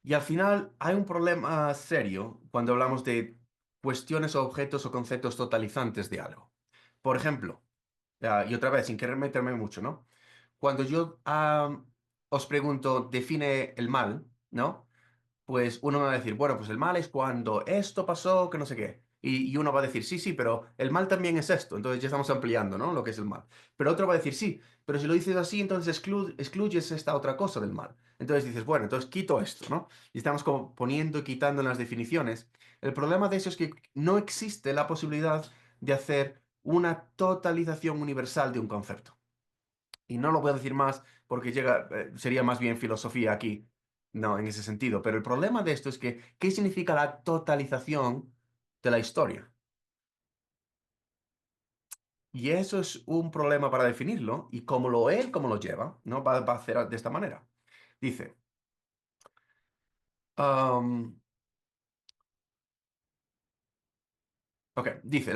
Y al final hay un problema serio cuando hablamos de cuestiones o objetos o conceptos totalizantes de algo. Por ejemplo, y otra vez, sin querer meterme mucho, ¿no? Cuando yo os pregunto, define el mal, ¿no? Pues uno me va a decir, bueno, pues el mal es cuando esto pasó, que no sé qué. Y uno va a decir, sí, sí, pero el mal también es esto. Entonces ya estamos ampliando, ¿no? Lo que es el mal. Pero otro va a decir, sí, pero si lo dices así, entonces excluyes esta otra cosa del mal. Entonces dices, bueno, entonces quito esto, ¿no? Y estamos como poniendo y quitando en las definiciones. El problema de eso es que no existe la posibilidad de hacer una totalización universal de un concepto. Y no lo voy a decir más porque sería más bien filosofía aquí, no, en ese sentido. Pero el problema de esto es que, ¿qué significa la totalización de la historia? Y eso es un problema para definirlo, y cómo lo lleva, ¿no? Va a hacer de esta manera. Dice, um, ok, dice,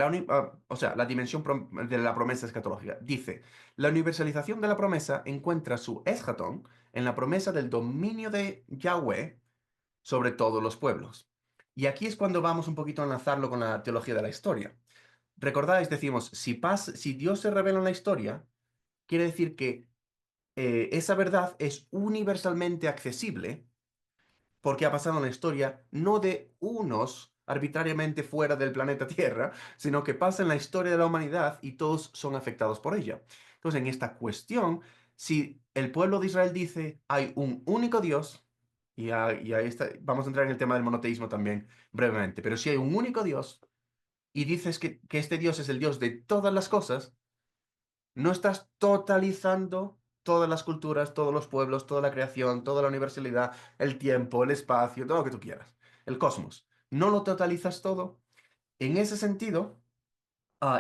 o sea, la dimensión de la promesa escatológica. Dice, la universalización de la promesa encuentra su eschatón en la promesa del dominio de Yahweh sobre todos los pueblos. Y aquí es cuando vamos un poquito a enlazarlo con la teología de la historia. Recordáis, decimos, si Dios se revela en la historia, quiere decir que esa verdad es universalmente accesible porque ha pasado en la historia no de unos arbitrariamente fuera del planeta Tierra, sino que pasa en la historia de la humanidad y todos son afectados por ella. Entonces, en esta cuestión, si el pueblo de Israel dice hay un único Dios, y ahí está, vamos a entrar en el tema del monoteísmo también brevemente, pero si hay un único Dios y dices que este Dios es el Dios de todas las cosas, no estás totalizando todas las culturas, todos los pueblos, toda la creación, toda la universalidad, el tiempo, el espacio, todo lo que tú quieras, el cosmos. No lo totalizas todo. En ese sentido,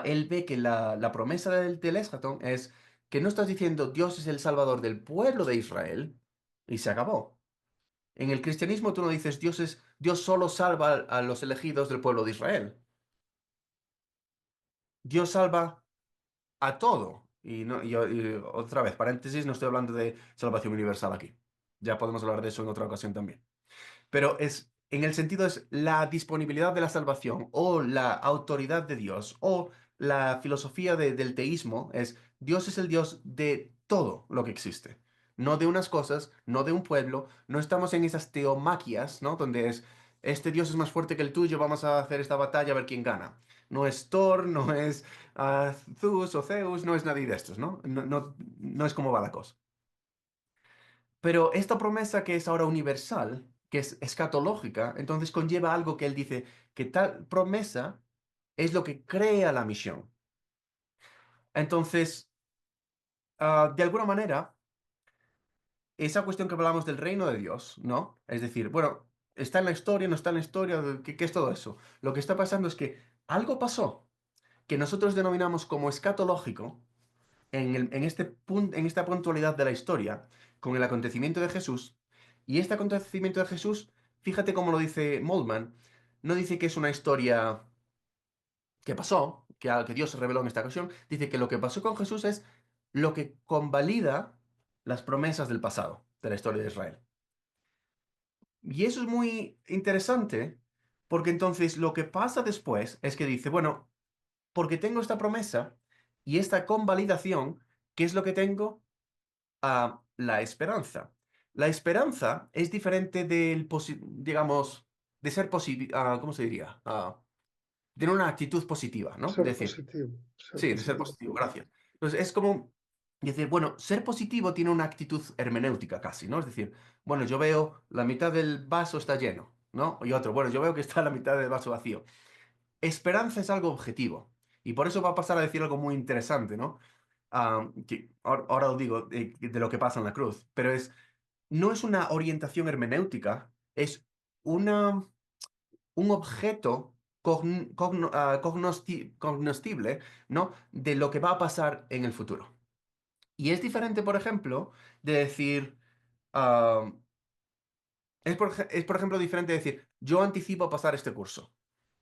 él ve que la promesa del Eschaton es que no estás diciendo Dios es el salvador del pueblo de Israel y se acabó. En el cristianismo tú no dices Dios solo salva a los elegidos del pueblo de Israel. Dios salva a todo. Y otra vez, paréntesis, no estoy hablando de salvación universal aquí. Ya podemos hablar de eso en otra ocasión también. Pero en el sentido es la disponibilidad de la salvación o la autoridad de Dios o la filosofía del teísmo es Dios es el Dios de todo lo que existe. No de unas cosas, no de un pueblo, no estamos en esas teomaquias, ¿no? Donde este Dios es más fuerte que el tuyo, vamos a hacer esta batalla a ver quién gana. No es Thor, no es Zeus o Zeus, no es nadie de estos, ¿no? No es como va la cosa. Pero esta promesa que es ahora universal, que es escatológica, entonces conlleva algo que él dice, que tal promesa es lo que crea la misión. Entonces, de alguna manera, esa cuestión que hablamos del reino de Dios, ¿no? Es decir, bueno, está en la historia, no está en la historia, ¿qué es todo eso? Lo que está pasando es que algo pasó que nosotros denominamos como escatológico en esta puntualidad de la historia, con el acontecimiento de Jesús. Y este acontecimiento de Jesús, fíjate cómo lo dice Moltmann, no dice que es una historia que pasó, que Dios se reveló en esta ocasión, dice que lo que pasó con Jesús es lo que convalida las promesas del pasado, de la historia de Israel. Y eso es muy interesante, porque entonces lo que pasa después es que dice, bueno, porque tengo esta promesa y esta convalidación, ¿qué es lo que tengo? La esperanza. La esperanza es diferente digamos, de ser positivo, ¿cómo se diría? Tener una actitud positiva, ¿no? Ser Decir, positivo, ser sí, de ser positivo. positivo, gracias. Entonces, es como decir, bueno, ser positivo tiene una actitud hermenéutica casi, ¿no? Es decir, bueno, yo veo la mitad del vaso está lleno, ¿no? Y otro, bueno, yo veo que está la mitad del vaso vacío. Esperanza es algo objetivo. Y por eso va a pasar a decir algo muy interesante, ¿no? Que ahora os digo de lo que pasa en la cruz, pero no es una orientación hermenéutica, es una, un objeto cognoscible, ¿no? De lo que va a pasar en el futuro. Y es diferente, por ejemplo, de decir, ah, es por ejemplo diferente de decir, yo anticipo a pasar este curso.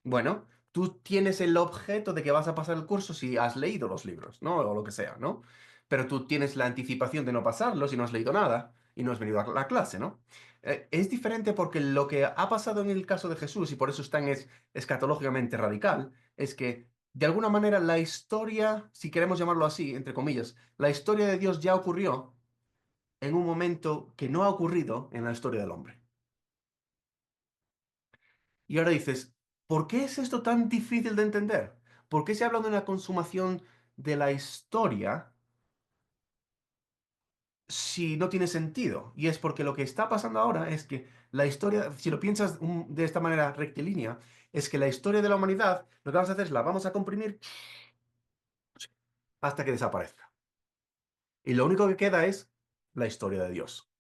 Bueno, tú tienes el objeto de que vas a pasar el curso si has leído los libros, ¿no? O lo que sea, ¿no? Pero tú tienes la anticipación de no pasarlo si no has leído nada y no has venido a la clase, ¿no? Es diferente porque lo que ha pasado en el caso de Jesús, y por eso es tan escatológicamente radical, es que de alguna manera la historia, si queremos llamarlo así, entre comillas, la historia de Dios ya ocurrió en un momento que no ha ocurrido en la historia del hombre. Y ahora dices, ¿por qué es esto tan difícil de entender? ¿Por qué se habla de una consumación de la historia si no tiene sentido? Y es porque lo que está pasando ahora es que la historia, si lo piensas de esta manera rectilínea, es que la historia de la humanidad, lo que vamos a hacer es la vamos a comprimir hasta que desaparezca. Y lo único que queda es la historia de Dios.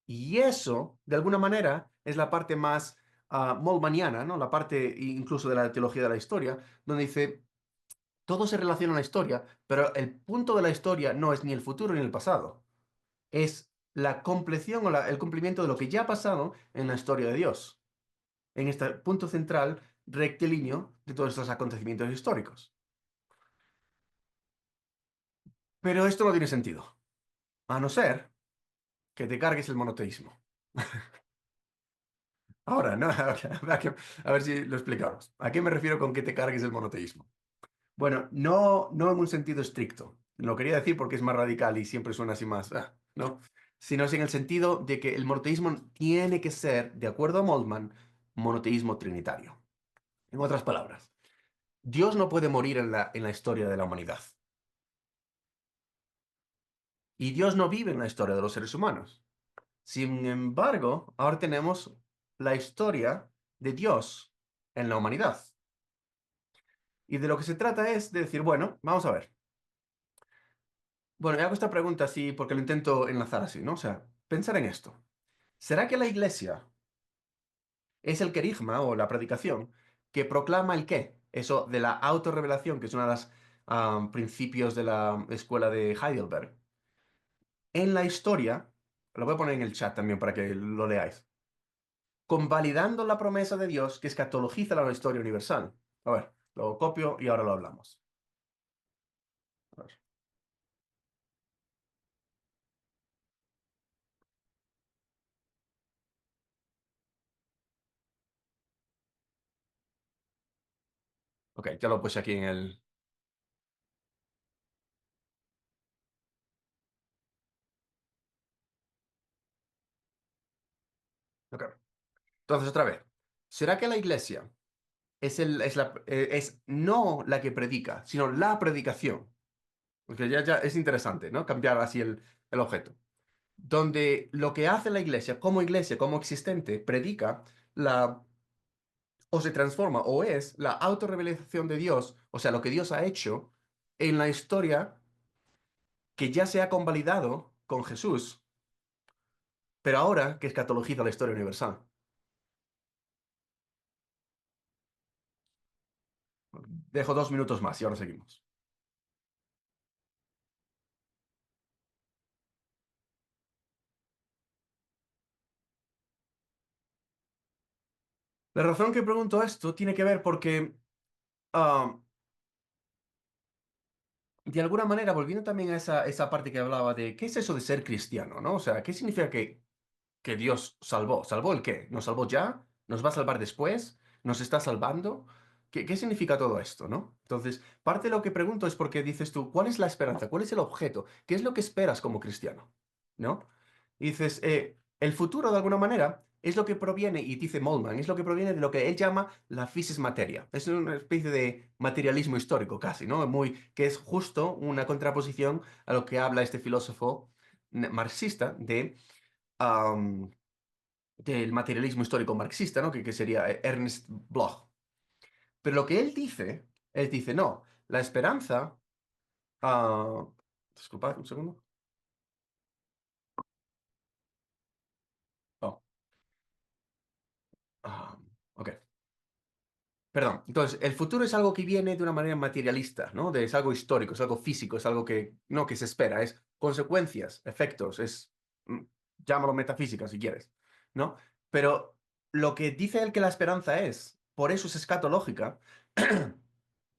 Y eso, de alguna manera, es la parte más molmaniana, ¿no? La parte incluso de la teología de la historia, donde dice, todo se relaciona a la historia, pero el punto de la historia no es ni el futuro ni el pasado. Es la compleción o el cumplimiento de lo que ya ha pasado en la historia de Dios, en este punto central rectilíneo de todos estos acontecimientos históricos. Pero esto no tiene sentido, a no ser que te cargues el monoteísmo. Ahora, no, a ver si lo explicamos. ¿A qué me refiero con que te cargues el monoteísmo? Bueno, no en un sentido estricto. Lo quería decir porque es más radical y siempre suena así más, ¿no? Sino en el sentido de que el monoteísmo tiene que ser, de acuerdo a Moltmann, monoteísmo trinitario. En otras palabras, Dios no puede morir en la historia de la humanidad. Y Dios no vive en la historia de los seres humanos. Sin embargo, ahora tenemos la historia de Dios en la humanidad. Y de lo que se trata es de decir, bueno, vamos a ver. Bueno, me hago esta pregunta así porque lo intento enlazar así, ¿no? O sea, pensar en esto. ¿Será que la iglesia es el querigma o la predicación que proclama el qué? Eso de la autorrevelación, que es uno de los principios de la escuela de Heidelberg. En la historia, lo voy a poner en el chat también para que lo leáis, convalidando la promesa de Dios que escatologiza la historia universal. A ver, lo copio y ahora lo hablamos. A ver. Ok, ya lo puse aquí en el... Ok. Entonces, otra vez. ¿Será que la iglesia es no la que predica, sino la predicación? Porque ya es interesante, ¿no? Cambiar así el objeto. Donde lo que hace la iglesia, como existente, predica la, o se transforma, o es la autorrevelación de Dios, o sea, lo que Dios ha hecho en la historia que ya se ha convalidado con Jesús, pero ahora que escatologiza la historia universal. Dejo 2 minutos más y ahora seguimos. La razón que pregunto esto tiene que ver porque, ah, de alguna manera, volviendo también a esa parte que hablaba de qué es eso de ser cristiano, ¿no? O sea, ¿qué significa que Dios salvó? ¿Salvó el qué? ¿Nos salvó ya? ¿Nos va a salvar después? ¿Nos está salvando? ¿Qué significa todo esto, no? Entonces, parte de lo que pregunto es porque dices tú, ¿cuál es la esperanza? ¿Cuál es el objeto? ¿Qué es lo que esperas como cristiano? ¿No? Y dices, el futuro de alguna manera es lo que proviene, y dice Moltmann, es lo que proviene de lo que él llama la physis materia. Es una especie de materialismo histórico casi, ¿no? Que es justo una contraposición a lo que habla este filósofo marxista am, del materialismo histórico marxista, ¿no? Que sería Ernst Bloch. Pero lo que él dice, no, la esperanza... ah, disculpad un segundo. Oh, ok. Perdón. Entonces, el futuro es algo que viene de una manera materialista, ¿no? Es algo histórico, es algo físico, es algo que no que se espera, es consecuencias, efectos, mm, llámalo metafísica si quieres, ¿no? Pero lo que dice él que la esperanza es, por eso es escatológica,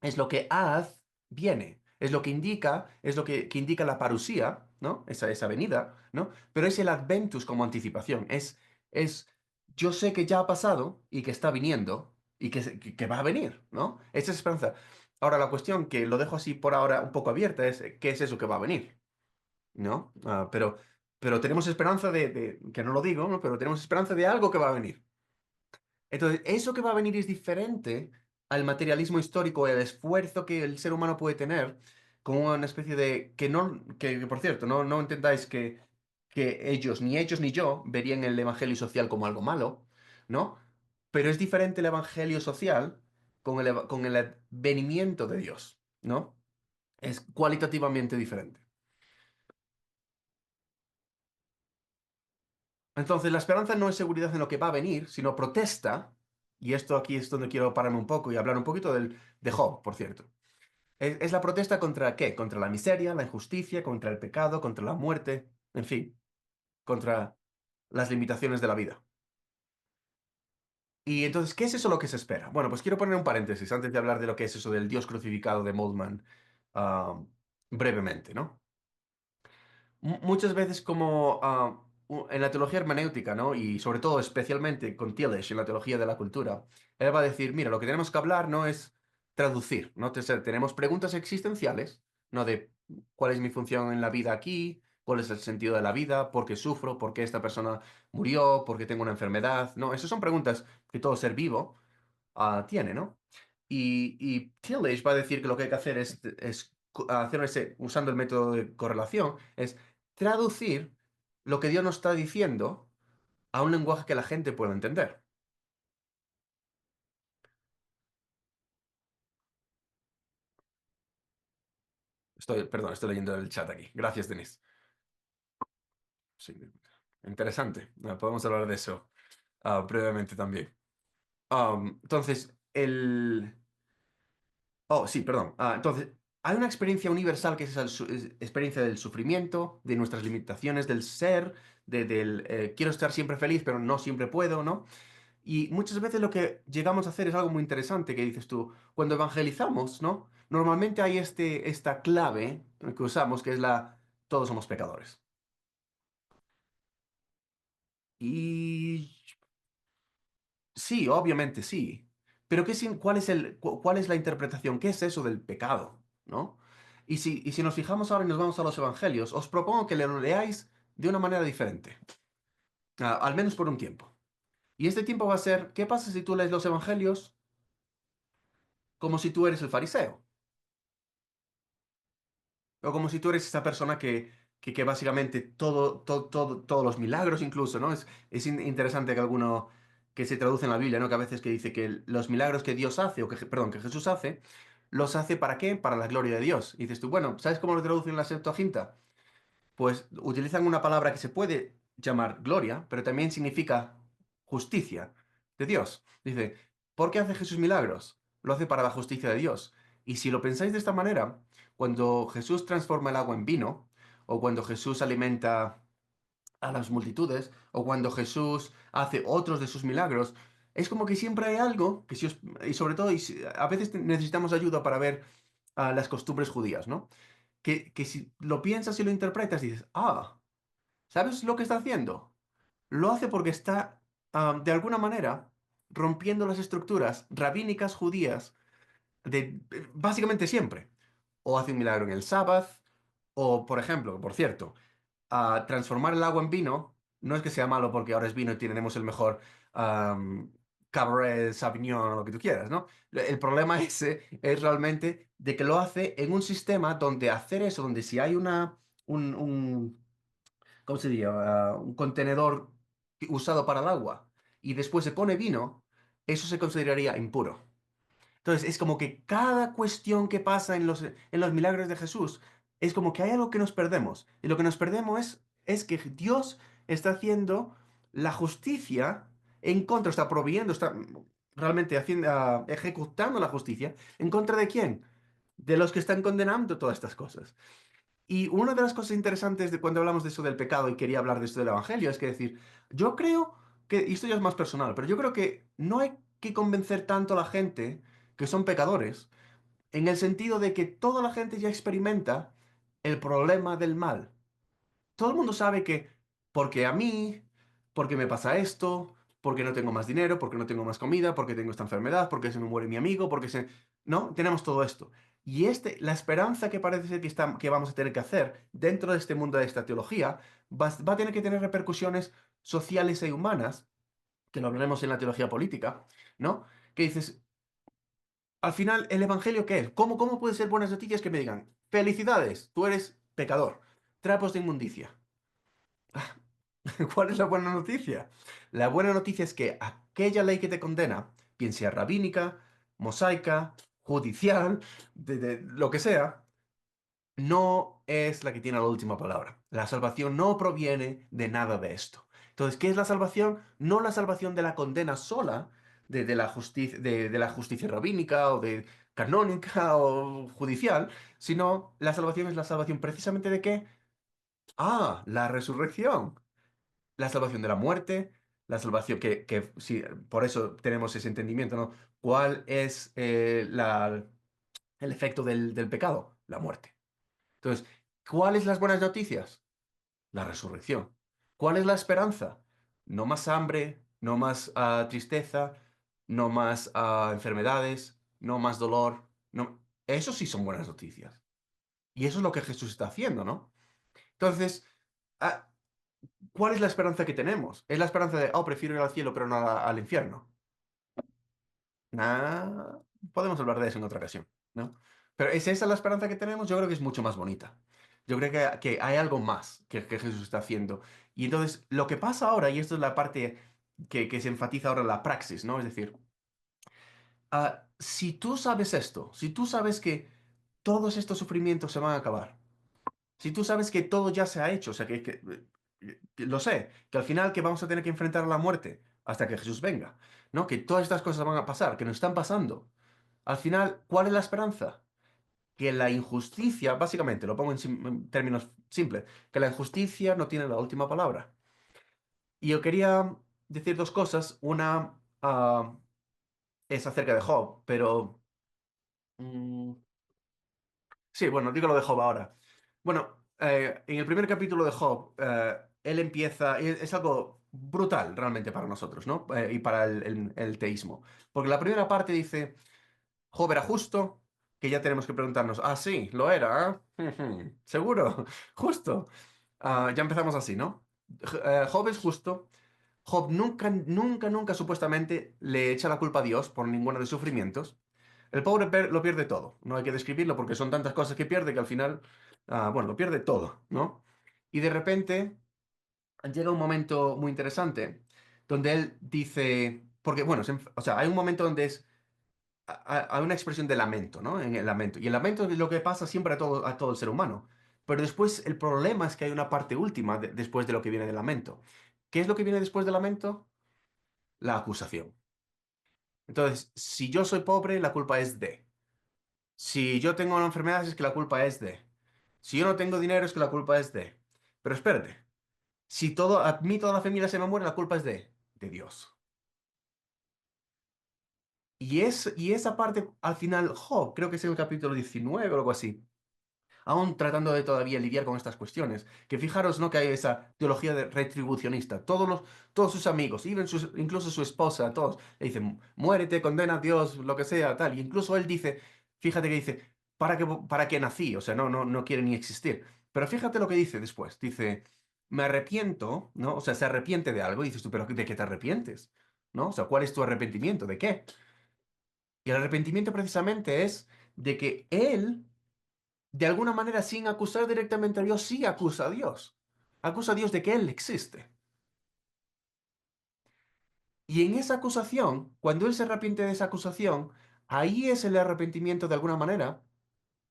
es lo que haz viene, es lo que indica, es lo que indica la parusía, ¿no? Esa venida, ¿no? Pero es el adventus como anticipación, es yo sé que ya ha pasado y que está viniendo y que va a venir, ¿no? Esa es esperanza. Ahora, la cuestión que lo dejo así por ahora un poco abierta es, ¿qué es eso que va a venir? ¿No? Pero tenemos esperanza que no lo digo, ¿no? Pero tenemos esperanza de algo que va a venir. Entonces, eso que va a venir es diferente al materialismo histórico, el esfuerzo que el ser humano puede tener, como una especie de, que, por cierto, no entendáis que ni ellos ni yo verían el evangelio social como algo malo, ¿no? Pero es diferente el evangelio social con el advenimiento de Dios, ¿no? Es cualitativamente diferente. Entonces, la esperanza no es seguridad en lo que va a venir, sino protesta. Y esto aquí es donde quiero pararme un poco y hablar un poquito de Job, por cierto. Es la protesta contra ¿qué? Contra la miseria, la injusticia, contra el pecado, contra la muerte, en fin, contra las limitaciones de la vida. Y entonces, ¿qué es eso lo que se espera? Bueno, pues quiero poner un paréntesis antes de hablar de lo que es eso del Dios crucificado de Moltmann, ah, brevemente, ¿no? Muchas veces como en la teología hermenéutica, ¿no? Y sobre todo especialmente con Tillich en la teología de la cultura, él va a decir, mira, lo que tenemos que hablar no es traducir, ¿no? Tenemos preguntas existenciales, ¿no? De cuál es mi función en la vida aquí, cuál es el sentido de la vida, por qué sufro, por qué esta persona murió, por qué tengo una enfermedad, ¿no? Esas son preguntas que todo ser vivo tiene, ¿no? Y Tillich va a decir que lo que hay que hacer es hacer usando el método de correlación, es traducir lo que Dios nos está diciendo a un lenguaje que la gente pueda entender. Perdón, estoy leyendo el chat aquí. Gracias, Denis. Sí, interesante. Podemos hablar de eso brevemente también. Entonces, Oh, sí, perdón. Entonces, hay una experiencia universal que es esa experiencia del sufrimiento, de nuestras limitaciones, del ser, del quiero estar siempre feliz, pero no siempre puedo, ¿no? Y muchas veces lo que llegamos a hacer es algo muy interesante que dices tú. Cuando evangelizamos, ¿no? Normalmente hay esta clave que usamos, que es todos somos pecadores. Y sí, obviamente sí. Pero cuál es la interpretación? ¿Qué es eso del pecado? ¿No? Y si nos fijamos ahora y nos vamos a los evangelios, os propongo que lo leáis de una manera diferente. Al menos por un tiempo. Y este tiempo va a ser, ¿qué pasa si tú lees los evangelios como si tú eres el fariseo? O como si tú eres esta persona que básicamente todos los milagros incluso, ¿no? Es interesante que alguno que se traduce en la Biblia, ¿no? Que a veces que dice que los milagros que Dios hace, perdón, que Jesús hace, ¿los hace para qué? Para la gloria de Dios. Y dices tú, bueno, ¿sabes cómo lo traducen en la Septuaginta? Pues utilizan una palabra que se puede llamar gloria, pero también significa justicia de Dios. Dice, ¿por qué hace Jesús milagros? Lo hace para la justicia de Dios. Y si lo pensáis de esta manera, cuando Jesús transforma el agua en vino, o cuando Jesús alimenta a las multitudes, o cuando Jesús hace otros de sus milagros, es como que siempre hay algo que y sobre todo, a veces necesitamos ayuda para ver las costumbres judías, ¿no? Que si lo piensas y lo interpretas, dices, ¿sabes lo que está haciendo? Lo hace porque está, de alguna manera, rompiendo las estructuras rabínicas judías de básicamente siempre. O hace un milagro en el sábado, o, por ejemplo, por cierto, transformar el agua en vino no es que sea malo porque ahora es vino y tenemos el mejor Cabernet Sauvignon o lo que tú quieras, ¿no? El problema ese es realmente de que lo hace en un sistema donde hacer eso, donde si hay un ¿cómo se diría? Un contenedor usado para el agua y después se pone vino, eso se consideraría impuro. Entonces, es como que cada cuestión que pasa en los milagros de Jesús es como que hay algo que nos perdemos. Y lo que nos perdemos es que Dios está haciendo la justicia en contra, está proveyendo, está realmente haciendo, ejecutando la justicia. ¿En contra de quién? De los que están condenando todas estas cosas. Y una de las cosas interesantes de cuando hablamos de eso del pecado y quería hablar de esto del Evangelio es que decir, yo creo que, y esto ya es más personal, pero yo creo que no hay que convencer tanto a la gente que son pecadores, en el sentido de que toda la gente ya experimenta el problema del mal. Todo el mundo sabe que porque a mí, porque me pasa esto, porque no tengo más dinero, porque no tengo más comida, porque tengo esta enfermedad, porque se me muere mi amigo, porque se... No, tenemos todo esto. Y la esperanza que parece ser que vamos a tener que hacer dentro de este mundo de esta teología, va a tener que tener repercusiones sociales e humanas, que lo hablaremos en la teología política, ¿no? Que dices, al final, ¿el evangelio qué es? ¿Cómo puede ser buenas noticias que me digan, felicidades, tú eres pecador, trapos de inmundicia? ¿Cuál es la buena noticia? La buena noticia es que aquella ley que te condena, bien sea rabínica, mosaica, judicial, de lo que sea, no es la que tiene la última palabra. La salvación no proviene de nada de esto. Entonces, ¿qué es la salvación? No la salvación de la condena sola, de la de la justicia rabínica o de canónica o judicial, sino la salvación es la salvación precisamente de qué? Ah, la resurrección. La salvación de la muerte, la salvación que sí, por eso tenemos ese entendimiento, ¿no? ¿Cuál es el efecto del pecado? La muerte. Entonces, ¿cuáles las buenas noticias? La resurrección. ¿Cuál es la esperanza? No más hambre, no más tristeza, no más enfermedades, no más dolor. No... Eso sí son buenas noticias. Y eso es lo que Jesús está haciendo, ¿no? Entonces, ah, ¿cuál es la esperanza que tenemos? Es la esperanza de, oh, prefiero ir al cielo, pero no al infierno. Nah, podemos hablar de eso en otra ocasión, ¿no? Pero ¿es esa la esperanza que tenemos? Yo creo que es mucho más bonita. Yo creo que hay algo más que Jesús está haciendo. Y entonces, lo que pasa ahora, y esto es la parte que se enfatiza ahora en la praxis, ¿no? Es decir, si tú sabes esto, si tú sabes que todos estos sufrimientos se van a acabar, si tú sabes que todo ya se ha hecho, o sea, que lo sé, que al final que vamos a tener que enfrentar a la muerte hasta que Jesús venga, ¿no? Que todas estas cosas van a pasar, que nos están pasando. Al final, ¿cuál es la esperanza? Que la injusticia, básicamente, lo pongo en términos simples, que la injusticia no tiene la última palabra. Y yo quería decir dos cosas. Una es acerca de Job, pero... mm, sí, bueno, digo lo de Job ahora. Bueno, en el primer capítulo de Job, él empieza, es algo brutal realmente para nosotros, ¿no? Y para el teísmo. Porque la primera parte dice, Job era justo, que ya tenemos que preguntarnos, ah, sí, lo era, ¿eh? ¿Seguro? Justo. Ya empezamos así, ¿no? Job es justo. Job nunca, nunca, nunca supuestamente le echa la culpa a Dios por ninguno de sus sufrimientos. El pobre lo pierde todo. No hay que describirlo porque son tantas cosas que pierde que al final, bueno, lo pierde todo, ¿no? Y de repente llega un momento muy interesante donde él dice, porque bueno, o sea, hay un momento donde hay una expresión de lamento, ¿no? En el lamento. Y el lamento es lo que pasa siempre a todo el ser humano. Pero después el problema es que hay una parte última después de lo que viene del lamento. ¿Qué es lo que viene después del lamento? La acusación. Entonces, si yo soy pobre, la culpa es de. Si yo tengo una enfermedad, es que la culpa es de. Si yo no tengo dinero, es que la culpa es de. Pero espérate, si a mí toda la familia se me muere, la culpa es de Dios. Y esa parte, al final, Job, creo que es en el capítulo 19 o algo así, aún tratando de todavía lidiar con estas cuestiones. Que fijaros, ¿no? Que hay esa teología de retribucionista. Todos sus amigos, incluso su esposa, todos le dicen, muérete, condena a Dios, lo que sea, tal. Y incluso él dice, fíjate que dice, ¿para qué nací? O sea, no quiere ni existir. Pero fíjate lo que dice después. Dice, me arrepiento, ¿no? O sea, se arrepiente de algo. Y dices tú, ¿pero de qué te arrepientes? ¿No? O sea, ¿cuál es tu arrepentimiento? ¿De qué? Y el arrepentimiento precisamente es de que él de alguna manera, sin acusar directamente a Dios, sí acusa a Dios. Acusa a Dios de que Él existe. Y en esa acusación, cuando Él se arrepiente de esa acusación, ahí es el arrepentimiento de alguna manera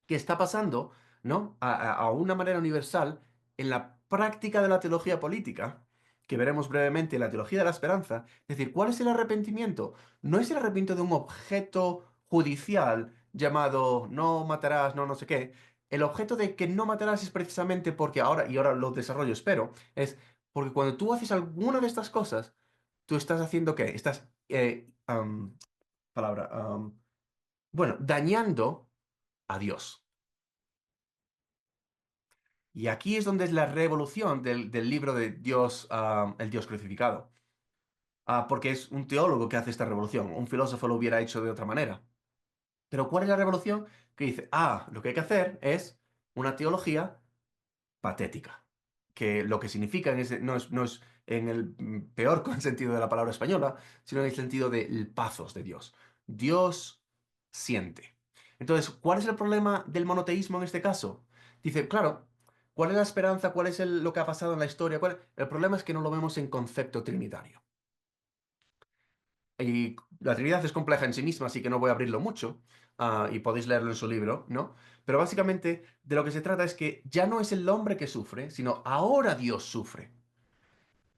que está pasando, ¿no? A una manera universal en la práctica de la teología política, que veremos brevemente en la teología de la esperanza. Es decir, ¿cuál es el arrepentimiento? No es el arrepentimiento de un objeto judicial llamado no matarás, no sé qué. El objeto de que no matarás es precisamente porque ahora, y ahora lo desarrollo, espero, es porque cuando tú haces alguna de estas cosas, tú estás haciendo ¿qué? Estás, palabra, bueno, dañando a Dios. Y aquí es donde es la revolución del libro de Dios, el Dios crucificado. Porque es un teólogo que hace esta revolución. Un filósofo lo hubiera hecho de otra manera. Pero ¿cuál es la revolución? Que dice, lo que hay que hacer es una teología patética. Que lo que significa no es en el peor sentido de la palabra española, sino en el sentido del pathos de Dios. Dios siente. Entonces, ¿cuál es el problema del monoteísmo en este caso? Dice, claro, ¿cuál es la esperanza? ¿Cuál es lo que ha pasado en la historia? El problema es que no lo vemos en concepto trinitario. Y la Trinidad es compleja en sí misma, así que no voy a abrirlo mucho, y podéis leerlo en su libro, ¿no? Pero básicamente de lo que se trata es que ya no es el hombre que sufre, sino ahora Dios sufre.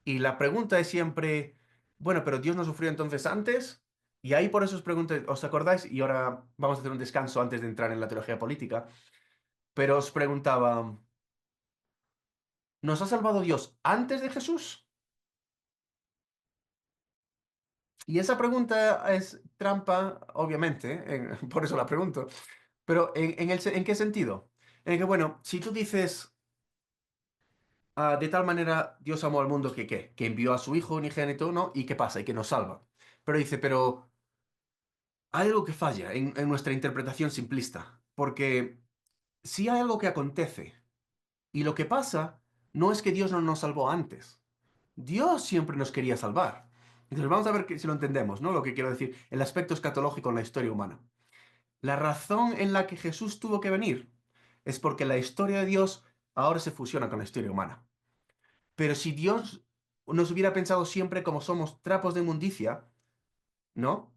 Y la pregunta es siempre, bueno, pero Dios no sufrió entonces antes. Y ahí por eso os pregunto, ¿os acordáis? Y ahora vamos a hacer un descanso antes de entrar en la teología política. Pero os preguntaba, ¿nos ha salvado Dios antes de Jesús? Y esa pregunta es trampa, obviamente, por eso la pregunto. Pero ¿en qué sentido? En que, bueno, si tú dices, de tal manera Dios amó al mundo que, ¿qué? Que envió a su Hijo unigénito, ¿no? ¿Y qué pasa? Y que nos salva. Pero dice, pero hay algo que falla en nuestra interpretación simplista. Porque si hay algo que acontece y lo que pasa no es que Dios no nos salvó antes. Dios siempre nos quería salvar. Entonces vamos a ver si lo entendemos, ¿no? Lo que quiero decir, el aspecto escatológico en la historia humana. La razón en la que Jesús tuvo que venir es porque la historia de Dios ahora se fusiona con la historia humana. Pero si Dios nos hubiera pensado siempre como somos trapos de inmundicia, ¿no?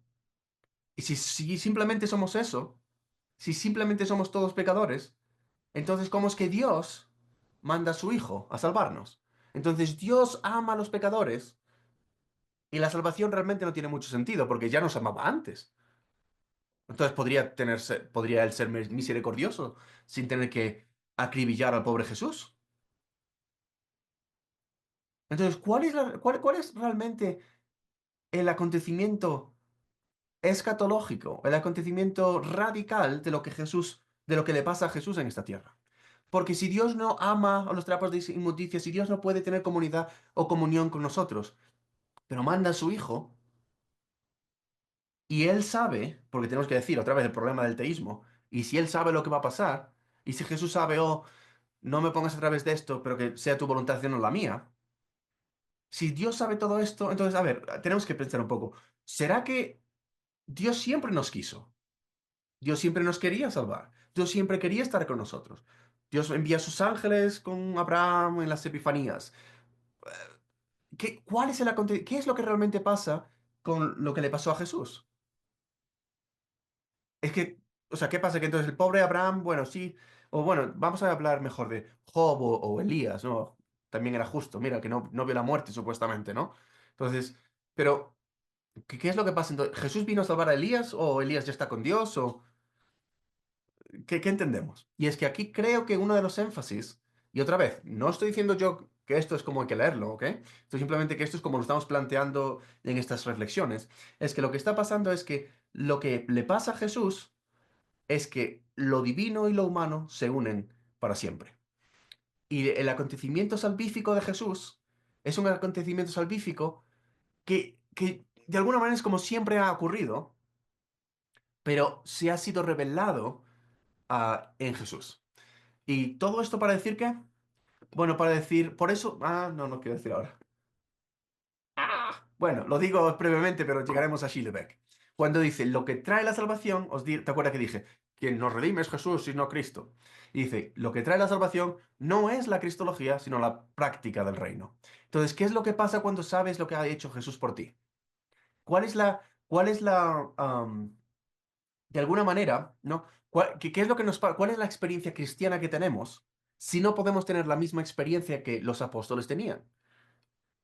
Y si simplemente somos eso, si simplemente somos todos pecadores, entonces ¿cómo es que Dios manda a su Hijo a salvarnos? Entonces Dios ama a los pecadores y la salvación realmente no tiene mucho sentido porque ya nos amaba antes. Entonces podría él ser misericordioso sin tener que acribillar al pobre Jesús. Entonces, ¿cuál es realmente el acontecimiento escatológico, el acontecimiento radical de lo que le pasa a Jesús en esta tierra? Porque si Dios no ama a los trapos de inmundicia, si Dios no puede tener comunidad o comunión con nosotros, pero manda a su Hijo, y Él sabe, porque tenemos que decir otra vez el problema del teísmo, y si Él sabe lo que va a pasar, y si Jesús sabe, oh, no me pongas a través de esto, pero que sea tu voluntad y no la mía. Si Dios sabe todo esto, entonces, a ver, tenemos que pensar un poco. ¿Será que Dios siempre nos quiso? Dios siempre nos quería salvar. Dios siempre quería estar con nosotros. Dios envía a sus ángeles con Abraham en las Epifanías. ¿Qué es lo que realmente pasa con lo que le pasó a Jesús? Es que, o sea, ¿qué pasa? Que entonces el pobre Abraham, bueno, sí, o bueno, vamos a hablar mejor de Job o Elías, ¿no? También era justo, mira, que no vio la muerte supuestamente, ¿no? Entonces, pero, ¿qué es lo que pasa entonces? ¿Jesús vino a salvar a Elías o Elías ya está con Dios o qué entendemos? Y es que aquí creo que uno de los énfasis, y otra vez, no estoy diciendo yo que esto es como hay que leerlo, ¿ok? Esto simplemente que esto es como lo estamos planteando en estas reflexiones, es que lo que está pasando es que lo que le pasa a Jesús es que lo divino y lo humano se unen para siempre. Y el acontecimiento salvífico de Jesús es un acontecimiento salvífico que de alguna manera es como siempre ha ocurrido, pero se ha sido revelado en Jesús. Y todo esto para decir que, bueno, para decir, por eso, no quiero decir ahora. Bueno, lo digo brevemente, pero llegaremos a Schillebeck. Cuando dice, lo que trae la salvación, ¿te acuerdas que dije? Quien nos redime es Jesús y no Cristo. Y dice, lo que trae la salvación no es la cristología, sino la práctica del reino. Entonces, ¿qué es lo que pasa cuando sabes lo que ha hecho Jesús por ti? ¿Cuál es la, de alguna manera, ¿no? ¿Qué es lo que cuál es la experiencia cristiana que tenemos si no podemos tener la misma experiencia que los apóstoles tenían?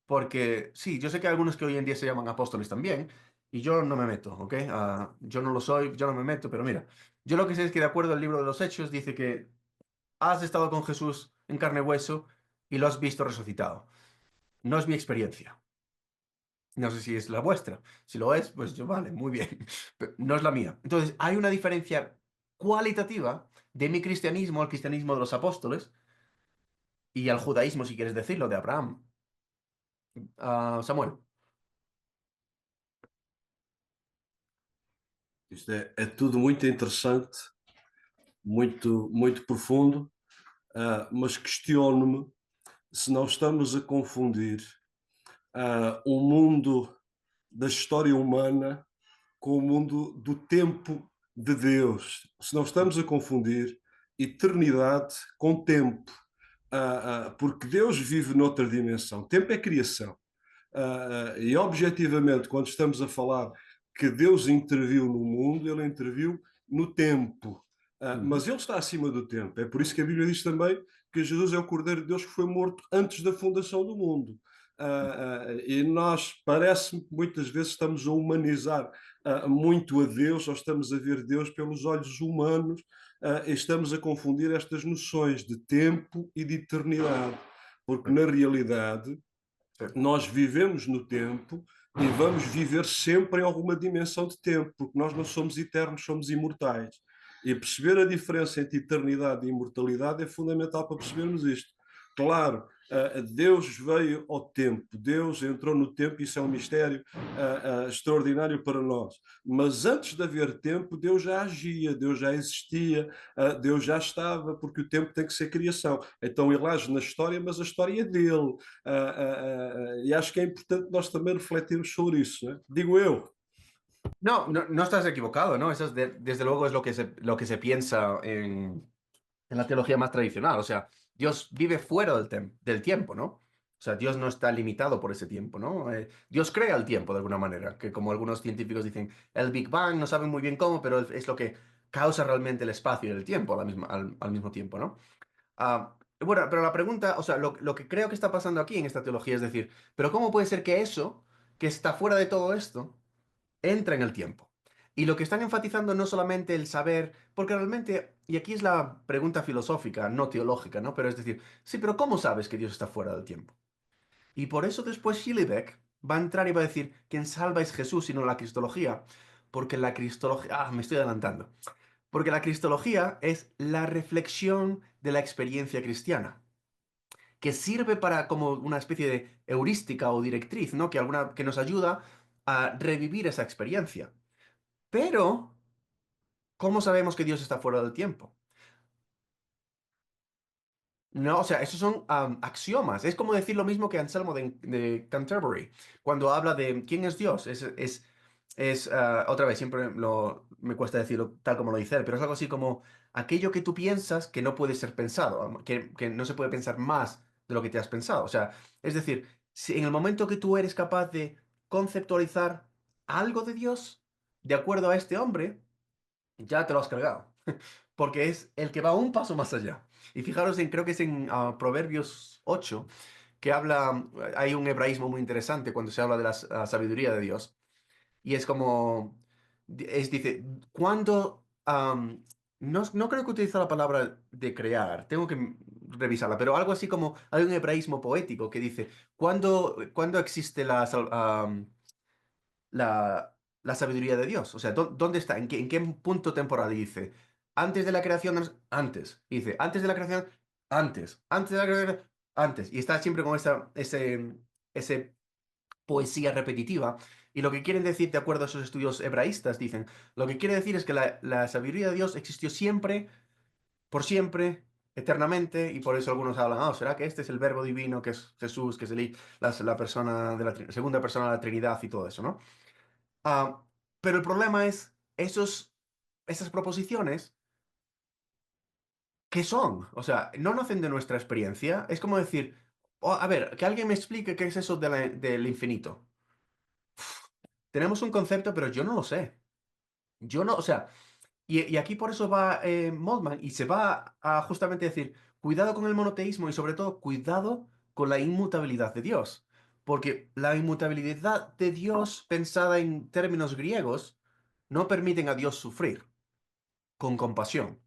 Porque sí, yo sé que hay algunos que hoy en día se llaman apóstoles también, y yo no me meto, ¿ok? Yo no lo soy, yo no me meto, pero mira, yo lo que sé es que de acuerdo al libro de los Hechos dice que has estado con Jesús en carne y hueso y lo has visto resucitado. No es mi experiencia. No sé si es la vuestra. Si lo es, pues yo vale, muy bien. Pero no es la mía. Entonces, hay una diferencia cualitativa de mi cristianismo al cristianismo de los apóstoles y al judaísmo, si quieres decirlo, de Abraham. Samuel. Isto é tudo muito interessante, muito profundo, mas questiono-me se não estamos a confundir o mundo da história humana com o mundo do tempo de Deus. Se não estamos a confundir eternidade com tempo, porque Deus vive noutra dimensão. Tempo é criação. E objetivamente, quando estamos a falar que Deus interviu no mundo, ele interviu no tempo. Mas ele está acima do tempo. É por isso que a Bíblia diz também que Jesus é o Cordeiro de Deus que foi morto antes da fundação do mundo. E nós, parece-me que muitas vezes estamos a humanizar muito a Deus, ou estamos a ver Deus pelos olhos humanos, e estamos a confundir estas noções de tempo e de eternidade, porque na realidade nós vivemos no tempo e vamos viver sempre em alguma dimensão de tempo, porque nós não somos eternos, somos imortais. E perceber a diferença entre eternidade e imortalidade é fundamental para percebermos isto. Claro, Deus veio ao tempo, Deus entrou no tempo, isso é um mistério extraordinário para nós. Mas antes de haver tempo, Deus já agia, Deus já existia, Deus já estava, porque o tempo tem que ser criação. Então ele age na história, mas a história é dele. E acho que é importante nós também refletirmos sobre isso, né? Digo eu. No, no, no estás equivocado, ¿no? Eso es desde luego es lo que se piensa en la teología más tradicional. O sea, Dios vive fuera del tiempo, ¿no? O sea, Dios no está limitado por ese tiempo, ¿no? Dios crea el tiempo de alguna manera, que como algunos científicos dicen, el Big Bang no saben muy bien cómo, pero es lo que causa realmente el espacio y el tiempo al mismo tiempo, ¿no? Bueno, pero la pregunta, o sea, lo que creo que está pasando aquí en esta teología es decir, pero ¿cómo puede ser que eso, que está fuera de todo esto, entra en el tiempo? Y lo que están enfatizando no solamente el saber, porque realmente, y aquí es la pregunta filosófica, no teológica, ¿no? Pero es decir, sí, pero ¿cómo sabes que Dios está fuera del tiempo? Y por eso después Schillebeck va a entrar y va a decir, quien salva es Jesús y no la cristología, porque la cristología, me estoy adelantando, porque la cristología es la reflexión de la experiencia cristiana, que sirve para como una especie de heurística o directriz, ¿no? Que nos ayuda a revivir esa experiencia. Pero, ¿cómo sabemos que Dios está fuera del tiempo? No, o sea, esos son axiomas. Es como decir lo mismo que Anselmo de Canterbury, cuando habla de quién es Dios. Otra vez, siempre me cuesta decirlo tal como lo dice él, pero es algo así como aquello que tú piensas que no puede ser pensado, que no se puede pensar más de lo que te has pensado. O sea, es decir, si en el momento que tú eres capaz de conceptualizar algo de Dios, de acuerdo a este hombre, ya te lo has cargado, porque es el que va un paso más allá. Y fijaros creo que es en Proverbios 8, que hay un hebraísmo muy interesante cuando se habla de la sabiduría de Dios. Y es como, dice, cuando, no creo que utiliza la palabra de crear, tengo que revisarla, pero algo así como, hay un hebraísmo poético que dice, ¿cuándo existe la sabiduría de Dios? O sea, ¿dónde está? ¿En qué punto temporal? Y dice, antes de la creación, antes. Y dice, antes de la creación, antes. Antes de la creación, antes. Y está siempre con ese poesía repetitiva. Y lo que quieren decir, de acuerdo a esos estudios hebraístas, dicen, lo que quiere decir es que la sabiduría de Dios existió siempre, por siempre, eternamente, y por eso algunos hablan, ¿será que este es el verbo divino, que es Jesús, que es la persona de la segunda persona de la Trinidad y todo eso, ¿no? Ah, pero el problema es esas proposiciones, ¿qué son? O sea, no nacen de nuestra experiencia. Es como decir, a ver, que alguien me explique qué es eso del infinito. Tenemos un concepto, pero yo no lo sé. Yo no, o sea, y aquí por eso va Moltmann y se va a justamente decir, cuidado con el monoteísmo y sobre todo cuidado con la inmutabilidad de Dios. Porque la inmutabilidad de Dios pensada en términos griegos no permiten a Dios sufrir con compasión.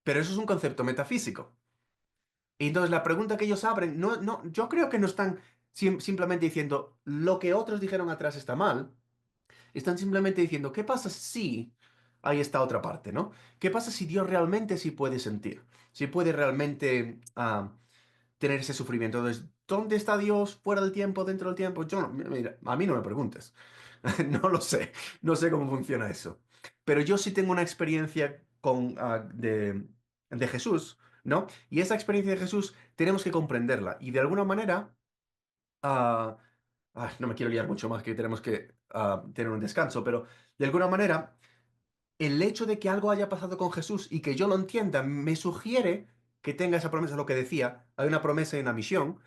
Pero eso es un concepto metafísico. Y entonces la pregunta que ellos abren, yo creo que no están simplemente diciendo lo que otros dijeron atrás está mal. Están simplemente diciendo, ¿qué pasa si hay esta otra parte, ¿no? ¿Qué pasa si Dios realmente sí puede sentir? Si puede realmente tener ese sufrimiento. Entonces, ¿dónde está Dios? ¿Fuera del tiempo? ¿Dentro del tiempo? Mira, a mí no me preguntes. No lo sé. No sé cómo funciona eso. Pero yo sí tengo una experiencia de Jesús, ¿no? Y esa experiencia de Jesús tenemos que comprenderla. Y de alguna manera, ah, no me quiero liar mucho más, que tenemos que tener un descanso, pero de alguna manera, el hecho de que algo haya pasado con Jesús y que yo lo entienda me sugiere que tenga esa promesa, lo que decía, hay una promesa y una misión,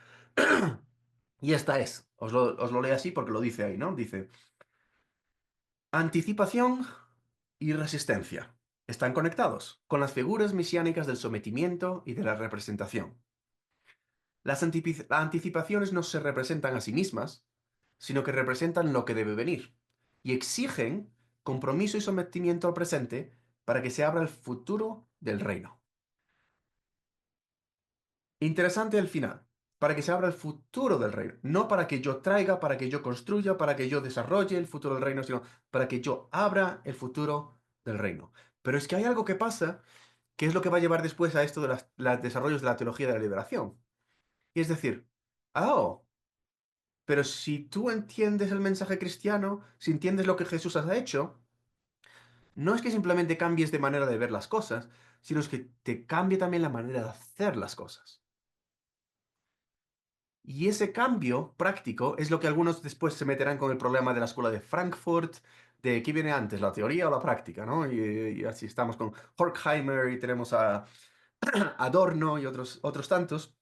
y esta es, os lo leo así porque lo dice ahí, ¿no? Dice, anticipación y resistencia están conectados con las figuras mesiánicas del sometimiento y de la representación. Las anticipaciones no se representan a sí mismas, sino que representan lo que debe venir y exigen compromiso y sometimiento al presente para que se abra el futuro del reino. Interesante el final, para que se abra el futuro del reino, no para que yo traiga, para que yo construya, para que yo desarrolle el futuro del reino, sino para que yo abra el futuro del reino. Pero es que hay algo que pasa, que es lo que va a llevar después a esto de los desarrollos de la teología de la liberación. Y es decir, oh, pero si tú entiendes el mensaje cristiano, si entiendes lo que Jesús ha hecho, no es que simplemente cambies de manera de ver las cosas, sino es que te cambia también la manera de hacer las cosas. Y ese cambio práctico es lo que algunos después se meterán con el problema de la escuela de Frankfurt, de qué viene antes, la teoría o la práctica, ¿no? Y así estamos con Horkheimer y tenemos a Adorno y otros tantos,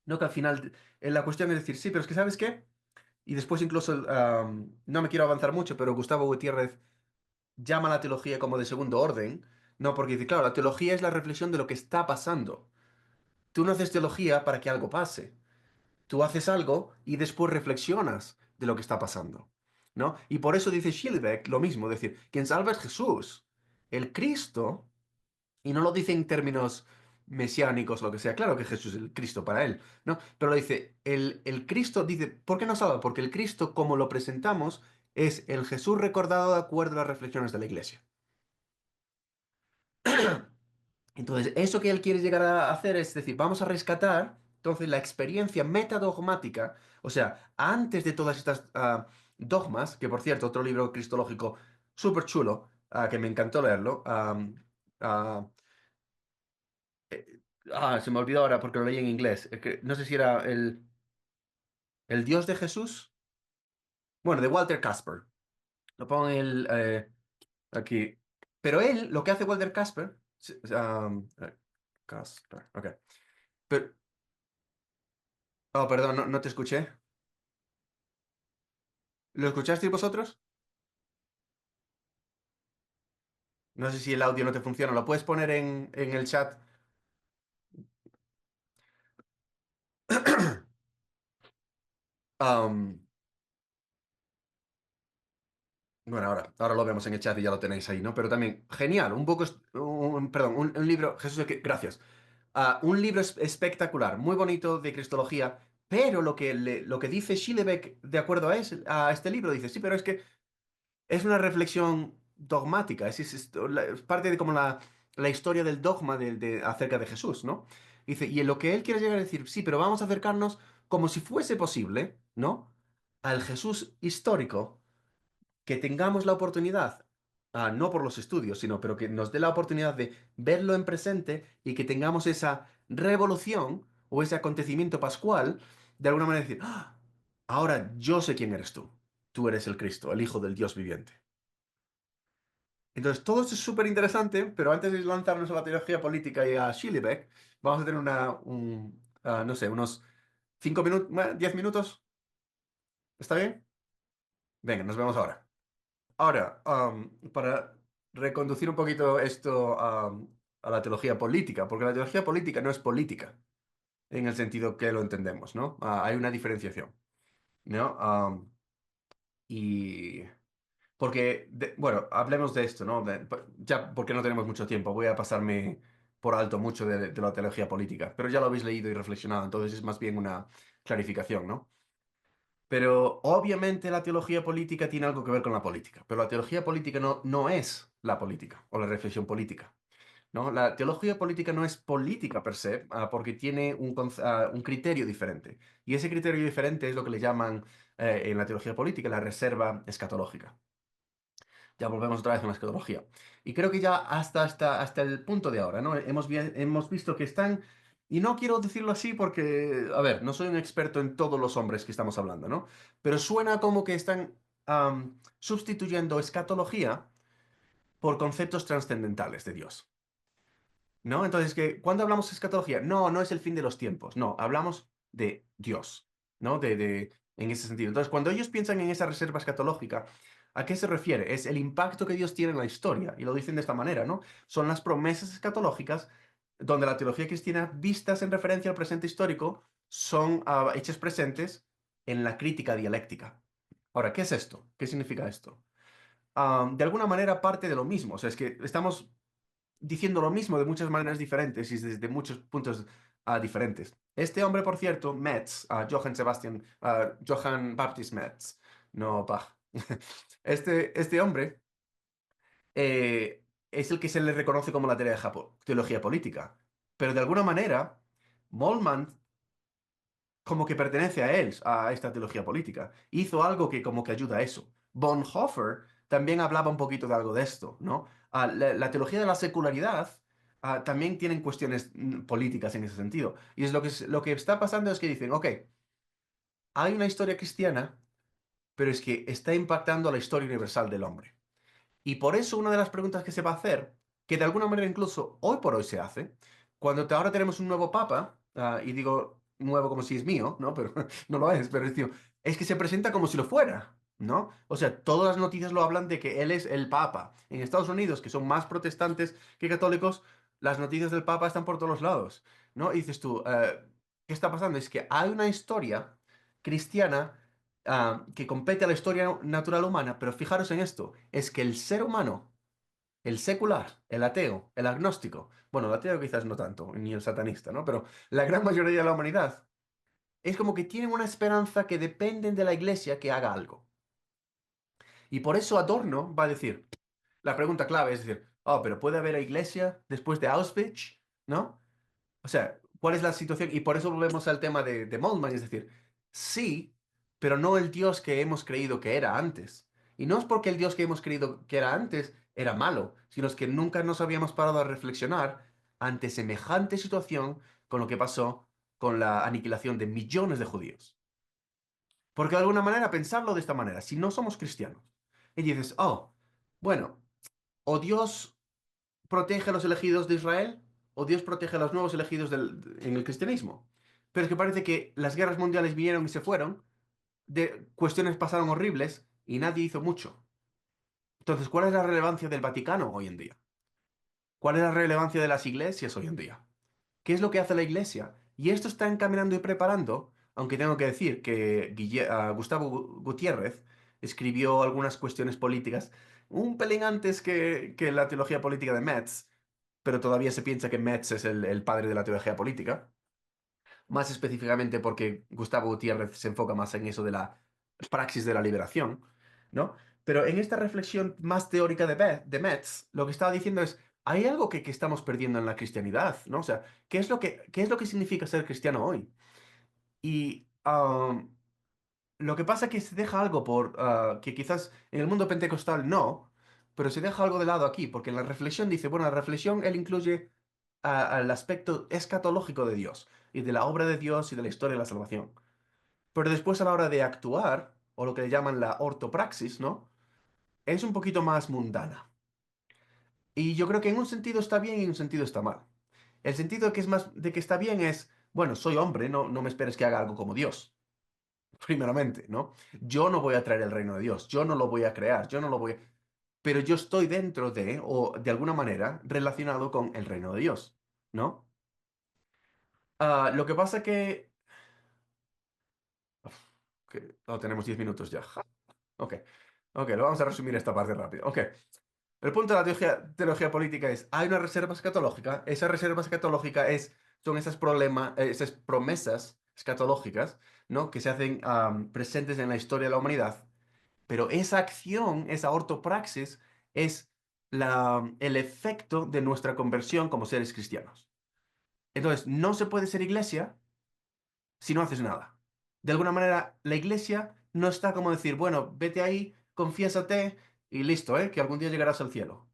¿no? Que al final la cuestión es decir, sí, pero es que ¿sabes qué? Y después incluso, no me quiero avanzar mucho, pero Gustavo Gutiérrez llama a la teología como de segundo orden, ¿no? Porque dice, claro, la teología es la reflexión de lo que está pasando. Tú no haces teología para que algo pase. Tú haces algo y después reflexionas de lo que está pasando, ¿no? Y por eso dice Schillebeck lo mismo, es decir, quien salva es Jesús, el Cristo, y no lo dice en términos mesiánicos, lo que sea, claro que Jesús es el Cristo para él, ¿no? Pero lo dice, el Cristo dice, ¿por qué no salva? Porque el Cristo, como lo presentamos, es el Jesús recordado de acuerdo a las reflexiones de la Iglesia. Entonces, eso que él quiere llegar a hacer es decir, vamos a rescatar entonces la experiencia metadogmática, o sea, antes de todas estas dogmas, que por cierto, otro libro cristológico súper chulo, que me encantó leerlo. Ah, Se me olvidó ahora porque lo leí en inglés. No sé si era el Dios de Jesús. Bueno, de Walter Casper. Lo pongo en aquí. Pero él, lo que hace Walter Casper. Casper, ok. Pero, oh, perdón, no te escuché. ¿Lo escuchasteis vosotros? No sé si el audio no te funciona. ¿Lo puedes poner en el chat? Am, bueno, ahora lo vemos en el chat y ya lo tenéis ahí, ¿no? Pero también, genial, perdón, un libro, Jesús, gracias. Un libro espectacular, muy bonito de cristología, pero lo que dice Schillebeck de acuerdo a este libro, dice, sí, pero es que es una reflexión dogmática, es parte de como la historia del dogma acerca de Jesús, ¿no? Dice, y en lo que él quiere llegar a decir, sí, pero vamos a acercarnos como si fuese posible, ¿no? Al Jesús histórico, que tengamos la oportunidad, no por los estudios, sino, pero que nos dé la oportunidad de verlo en presente y que tengamos esa revolución o ese acontecimiento pascual, de alguna manera decir, ahora yo sé quién eres tú. Tú eres el Cristo, el Hijo del Dios viviente. Entonces, todo esto es súper interesante, pero antes de lanzarnos a la teología política y a Schillebeck, vamos a tener no sé, unos 5 minutos, 10 minutos. ¿Está bien? Venga, nos vemos ahora. Ahora, para reconducir un poquito esto a la teología política, porque la teología política no es política en el sentido que lo entendemos, ¿no? Hay una diferenciación, ¿no? Y porque, bueno, hablemos de esto, ¿no? Ya porque no tenemos mucho tiempo, voy a pasarme por alto mucho de la teología política, pero ya lo habéis leído y reflexionado, entonces es más bien una clarificación, ¿no? Pero obviamente la teología política tiene algo que ver con la política, pero la teología política no es la política o la reflexión política, ¿no? La teología política no es política per se, porque tiene un criterio diferente. Y ese criterio diferente es lo que le llaman en la teología política la reserva escatológica. Ya volvemos otra vez con la escatología. Y creo que ya hasta el punto de ahora, ¿no? Hemos visto que están, y no quiero decirlo así porque, a ver, no soy un experto en todos los hombres que estamos hablando, ¿no? Pero suena como que están sustituyendo escatología por conceptos trascendentales de Dios, ¿no? Entonces, cuando hablamos de escatología, no es el fin de los tiempos, no, hablamos de Dios, ¿no? En ese sentido. Entonces, cuando ellos piensan en esa reserva escatológica, ¿a qué se refiere? Es el impacto que Dios tiene en la historia, y lo dicen de esta manera, ¿no? Son las promesas escatológicas donde la teología cristiana, vistas en referencia al presente histórico, son hechas presentes en la crítica dialéctica. Ahora, ¿qué es esto? ¿Qué significa esto? De alguna manera parte de lo mismo. O sea, es que estamos diciendo lo mismo de muchas maneras diferentes y desde muchos puntos diferentes. Este hombre, por cierto, Metz, Johann Baptist Metz, no Bach. Este hombre es el que se le reconoce como la teología política. Pero de alguna manera, Moltmann como que pertenece a él, a esta teología política. Hizo algo que como que ayuda a eso. Bonhoeffer también hablaba un poquito de algo de esto, ¿no? La teología de la secularidad también tienen cuestiones políticas en ese sentido. Y es lo que está pasando es que dicen, ok, hay una historia cristiana, pero es que está impactando a la historia universal del hombre. Y por eso una de las preguntas que se va a hacer, que de alguna manera incluso hoy por hoy se hace, cuando ahora tenemos un nuevo papa, y digo nuevo como si es mío, ¿no? Pero no lo es, pero es que se presenta como si lo fuera, ¿no? O sea, todas las noticias lo hablan de que él es el papa. En Estados Unidos, que son más protestantes que católicos, las noticias del papa están por todos lados, ¿no? Y dices tú, ¿qué está pasando? Es que hay una historia cristiana que compete a la historia natural humana, pero fijaros en esto, es que el ser humano, el secular, el ateo, el agnóstico, bueno, el ateo quizás no tanto, ni el satanista, ¿no? Pero la gran mayoría de la humanidad es como que tienen una esperanza que dependen de la iglesia que haga algo. Y por eso Adorno va a decir, la pregunta clave es decir, oh, pero ¿puede haber iglesia después de Auschwitz? ¿No? O sea, ¿cuál es la situación? Y por eso volvemos al tema de Moltmann, es decir, sí, pero no el Dios que hemos creído que era antes. Y no es porque el Dios que hemos creído que era antes era malo, sino es que nunca nos habíamos parado a reflexionar ante semejante situación con lo que pasó con la aniquilación de millones de judíos. Porque de alguna manera, pensarlo de esta manera, si no somos cristianos, y dices, oh, bueno, o Dios protege a los elegidos de Israel o Dios protege a los nuevos elegidos en el cristianismo. Pero es que parece que las guerras mundiales vinieron y se fueron, de cuestiones pasaron horribles y nadie hizo mucho. Entonces, ¿cuál es la relevancia del Vaticano hoy en día? ¿Cuál es la relevancia de las iglesias hoy en día? ¿Qué es lo que hace la iglesia? Y esto está encaminando y preparando, aunque tengo que decir que Gustavo Gutiérrez escribió algunas cuestiones políticas un pelín antes que la teología política de Metz, pero todavía se piensa que Metz es el padre de la teología política, más específicamente porque Gustavo Gutiérrez se enfoca más en eso de la praxis de la liberación, ¿no? Pero en esta reflexión más teórica de Metz, lo que estaba diciendo es, hay algo que estamos perdiendo en la cristianidad, ¿no? O sea, qué es lo que significa ser cristiano hoy? Y lo que pasa es que se deja algo que quizás en el mundo pentecostal no, pero se deja algo de lado aquí, porque en la reflexión dice, bueno, la reflexión él incluye al aspecto escatológico de Dios y de la obra de Dios y de la historia de la salvación. Pero después a la hora de actuar, o lo que le llaman la ortopraxis, ¿no? Es un poquito más mundana. Y yo creo que en un sentido está bien y en un sentido está mal. El sentido que es más de que está bien es, bueno, soy hombre, no me esperes que haga algo como Dios. Primeramente, ¿no? Yo no voy a traer el reino de Dios, yo no lo voy a crear, yo no lo voy a... Pero yo estoy dentro de, o de alguna manera, relacionado con el reino de Dios, ¿no? Lo que pasa que no, tenemos 10 minutos ya. Ja. Ok, ok, lo vamos a resumir esta parte rápido. Ok, el punto de la teología política es, hay una reserva escatológica, esa reserva escatológica son esas promesas escatológicas, ¿no? Que se hacen presentes en la historia de la humanidad. Pero esa acción, esa ortopraxis, es el efecto de nuestra conversión como seres cristianos. Entonces, no se puede ser iglesia si no haces nada. De alguna manera, la iglesia no está como decir, bueno, vete ahí, confiésate y listo, ¿eh? Que algún día llegarás al cielo.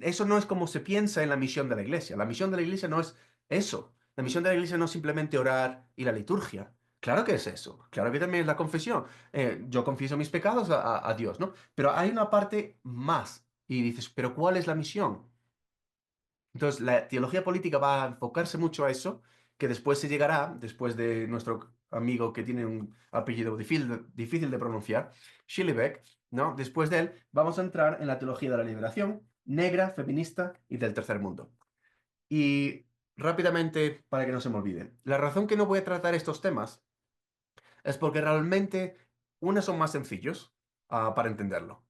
Eso no es como se piensa en la misión de la iglesia. La misión de la iglesia no es eso. La misión de la iglesia no es simplemente orar y la liturgia. Claro que es eso. Claro que también es la confesión. Yo confieso mis pecados a Dios, ¿no? Pero hay una parte más. Y dices, ¿pero cuál es la misión? Entonces, la teología política va a enfocarse mucho a eso, que después se llegará, después de nuestro amigo que tiene un apellido difícil de pronunciar, Schillebeck, ¿no? Después de él, vamos a entrar en la teología de la liberación, negra, feminista y del tercer mundo. Y rápidamente, para que no se me olvide. La razón que no voy a tratar estos temas es porque realmente, una, son más sencillos para entenderlo.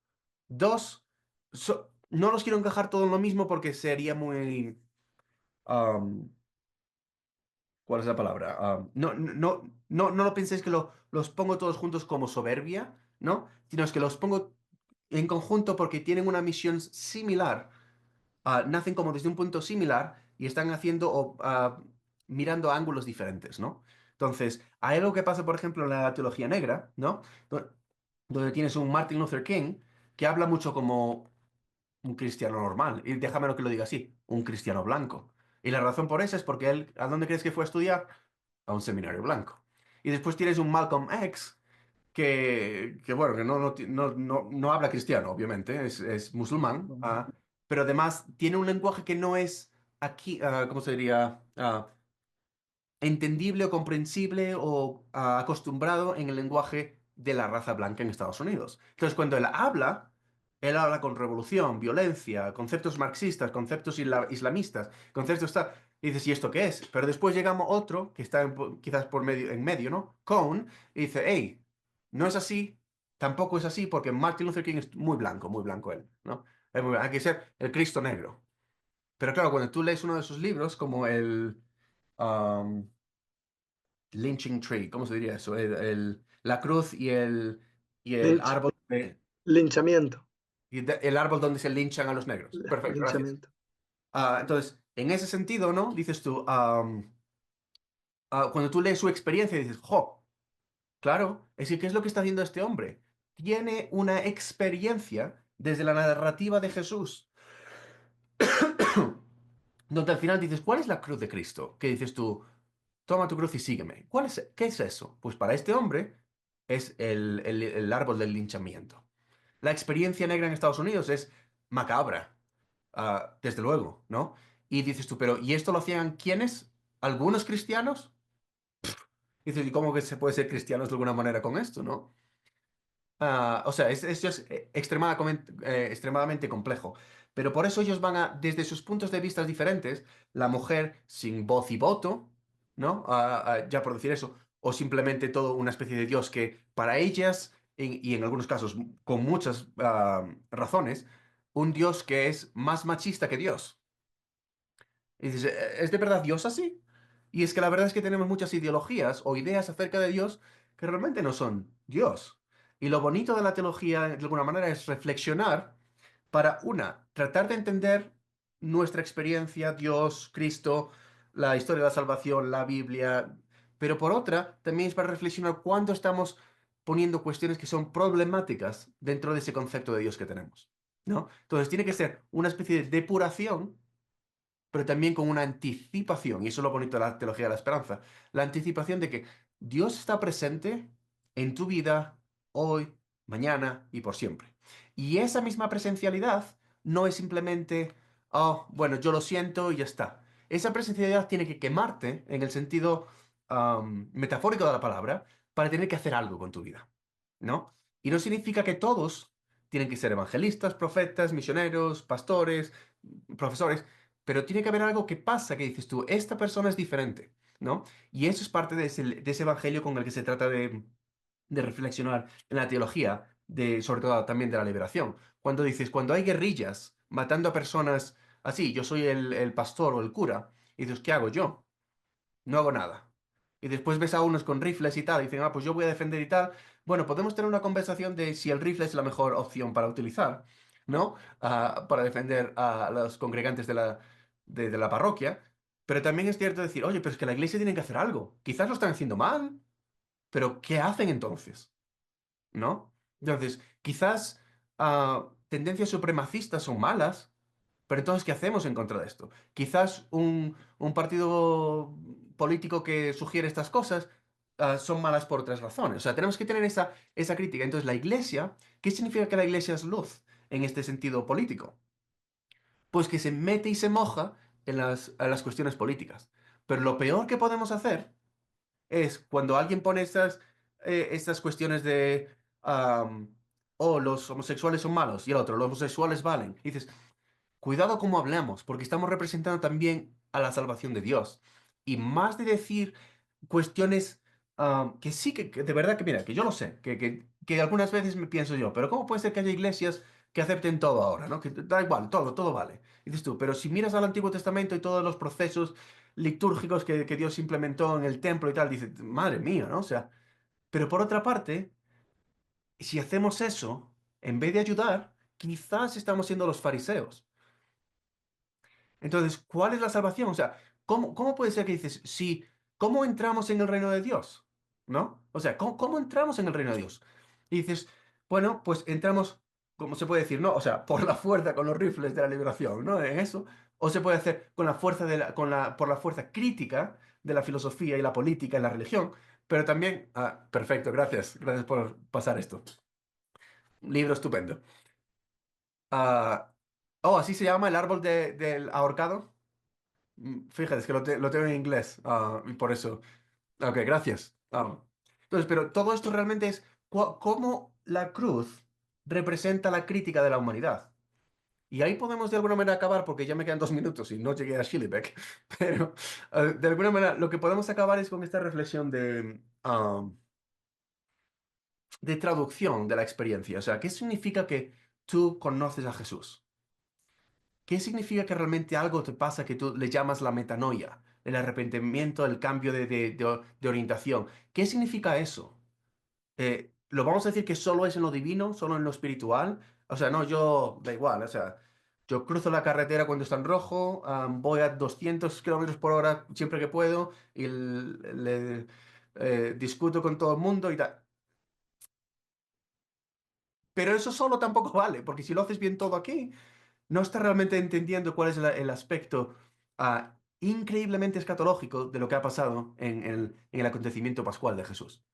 Dos, no los quiero encajar todo en lo mismo porque sería muy... am, ¿cuál es la palabra? No lo penséis que los pongo todos juntos como soberbia, ¿no? Sino es que los pongo en conjunto porque tienen una misión similar. Nacen como desde un punto similar y están haciendo o mirando ángulos diferentes, ¿no? Entonces, hay algo que pasa, por ejemplo, en la teología negra, ¿no? Donde tienes un Martin Luther King que habla mucho como un cristiano normal. Y déjame lo que lo diga así, un cristiano blanco. Y la razón por eso es porque él, ¿a dónde crees que fue a estudiar? A un seminario blanco. Y después tienes un Malcolm X que bueno, que no habla cristiano, obviamente, es musulmán, pero además tiene un lenguaje que no es aquí, ¿cómo se diría? Entendible o comprensible o acostumbrado en el lenguaje de la raza blanca en Estados Unidos. Entonces, cuando él habla con revolución, violencia, conceptos marxistas, conceptos islamistas, conceptos tal. Y dices, ¿y esto qué es? Pero después llegamos otro que está quizás en medio, ¿no? Cone, y dice, hey, no es así, tampoco es así, porque Martin Luther King es muy blanco él, ¿no? Hay que ser el Cristo negro. Pero claro, cuando tú lees uno de sus libros, como um, Lynching Tree, ¿cómo se diría eso? La cruz y el Lynch, árbol linchamiento. el árbol donde se linchan a los negros. Perfecto, gracias. Linchamiento. Entonces, en ese sentido, ¿no? Dices tú, cuando tú lees su experiencia, dices, ¡jo! Claro, es que ¿qué es lo que está haciendo este hombre? Tiene una experiencia desde la narrativa de Jesús, donde al final dices, ¿cuál es la cruz de Cristo? Que dices tú, toma tu cruz y sígueme. ¿Qué es eso? Pues para este hombre es el árbol del linchamiento. La experiencia negra en Estados Unidos es macabra, desde luego, ¿no? Y dices tú, pero ¿y esto lo hacían quiénes? ¿Algunos cristianos? Y dices, ¿y cómo que se puede ser cristianos de alguna manera con esto, no? O sea, esto es extremadamente complejo. Pero por eso ellos van desde sus puntos de vista diferentes, la mujer sin voz y voto, ¿no? Ya por decir eso, o simplemente todo una especie de Dios que para ellas, y en algunos casos con muchas razones, un Dios que es más machista que Dios. Y dices, ¿es de verdad Dios así? Y es que la verdad es que tenemos muchas ideologías o ideas acerca de Dios que realmente no son Dios. Y lo bonito de la teología, de alguna manera, es reflexionar para, una, tratar de entender nuestra experiencia, Dios, Cristo, la historia de la salvación, la Biblia, pero por otra, también es para reflexionar cuándo estamos poniendo cuestiones que son problemáticas dentro de ese concepto de Dios que tenemos, ¿no? Entonces tiene que ser una especie de depuración, pero también con una anticipación, y eso es lo bonito de la teología de la esperanza, la anticipación de que Dios está presente en tu vida hoy, mañana y por siempre. Y esa misma presencialidad no es simplemente, oh, bueno, yo lo siento y ya está. Esa presencialidad tiene que quemarte en el sentido metafórico de la palabra para tener que hacer algo con tu vida, ¿no? Y no significa que todos tienen que ser evangelistas, profetas, misioneros, pastores, profesores, pero tiene que haber algo que pasa, que dices tú, esta persona es diferente, ¿no? Y eso es parte de ese evangelio con el que se trata de reflexionar en la teología, sobre todo también de la liberación. Cuando dices, cuando hay guerrillas matando a personas así, yo soy el pastor o el cura, y dices, ¿qué hago yo? No hago nada. Y después ves a unos con rifles y tal, y dicen, pues yo voy a defender y tal. Bueno, podemos tener una conversación de si el rifle es la mejor opción para utilizar, ¿no? Para defender a los congregantes de la parroquia. Pero también es cierto decir, oye, pero es que la iglesia tiene que hacer algo. Quizás lo están haciendo mal, pero ¿qué hacen entonces? ¿No? Entonces, quizás tendencias supremacistas son malas, pero entonces, ¿qué hacemos en contra de esto? Quizás un partido político que sugiere estas cosas son malas por otras razones. O sea, tenemos que tener esa crítica. Entonces, la iglesia, ¿qué significa que la iglesia es luz en este sentido político? Pues que se mete y se moja en las cuestiones políticas. Pero lo peor que podemos hacer es cuando alguien pone estas cuestiones de, oh, los homosexuales son malos y el otro, los homosexuales valen. Y dices, cuidado cómo hablamos, porque estamos representando también a la salvación de Dios. Y más de decir cuestiones que sí, que de verdad que mira, que yo lo sé, que algunas veces me pienso yo, pero ¿cómo puede ser que haya iglesias que acepten todo ahora, ¿no? Que da igual, todo vale. Y dices tú, pero si miras al Antiguo Testamento y todos los procesos litúrgicos que Dios implementó en el templo y tal, dices, madre mía, ¿no? O sea, pero por otra parte, si hacemos eso, en vez de ayudar, quizás estamos siendo los fariseos. Entonces, ¿cuál es la salvación? O sea, ¿cómo puede ser que dices, sí, ¿cómo entramos en el reino de Dios? ¿No? O sea, ¿cómo entramos en el reino de Dios? Y dices, bueno, pues entramos, ¿cómo se puede decir? ¿No? O sea, por la fuerza, con los rifles de la liberación, ¿no? En eso. O se puede hacer con la fuerza por la fuerza crítica de la filosofía y la política y la religión. Pero también, perfecto, gracias. Gracias por pasar esto. Un libro estupendo. Ah, así se llama el árbol del ahorcado. Fíjate, es que lo tengo en inglés, y por eso. Ok, gracias. Entonces, pero todo esto realmente es cómo la cruz representa la crítica de la humanidad. Y ahí podemos de alguna manera acabar, porque ya me quedan 2 minutos y no llegué a Schillebeck. Pero de alguna manera lo que podemos acabar es con esta reflexión de traducción de la experiencia. O sea, ¿qué significa que tú conoces a Jesús? ¿Qué significa que realmente algo te pasa que tú le llamas la metanoia, el arrepentimiento, el cambio de orientación? ¿Qué significa eso? ¿Lo vamos a decir que solo es en lo divino, solo en lo espiritual? O sea, no, yo da igual, o sea, yo cruzo la carretera cuando está en rojo, voy a 200 kilómetros por hora siempre que puedo y discuto con todo el mundo y tal. Pero eso solo tampoco vale, porque si lo haces bien todo aquí, no está realmente entendiendo cuál es el aspecto increíblemente escatológico de lo que ha pasado en el acontecimiento pascual de Jesús.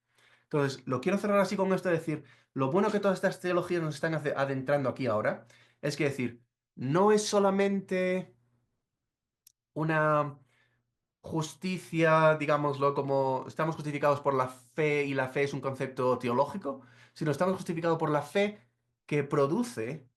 Entonces, lo quiero cerrar así con esto, de decir, lo bueno que todas estas teologías nos están adentrando aquí ahora, es que decir, no es solamente una justicia, digámoslo, como estamos justificados por la fe y la fe es un concepto teológico, sino estamos justificados por la fe que produce.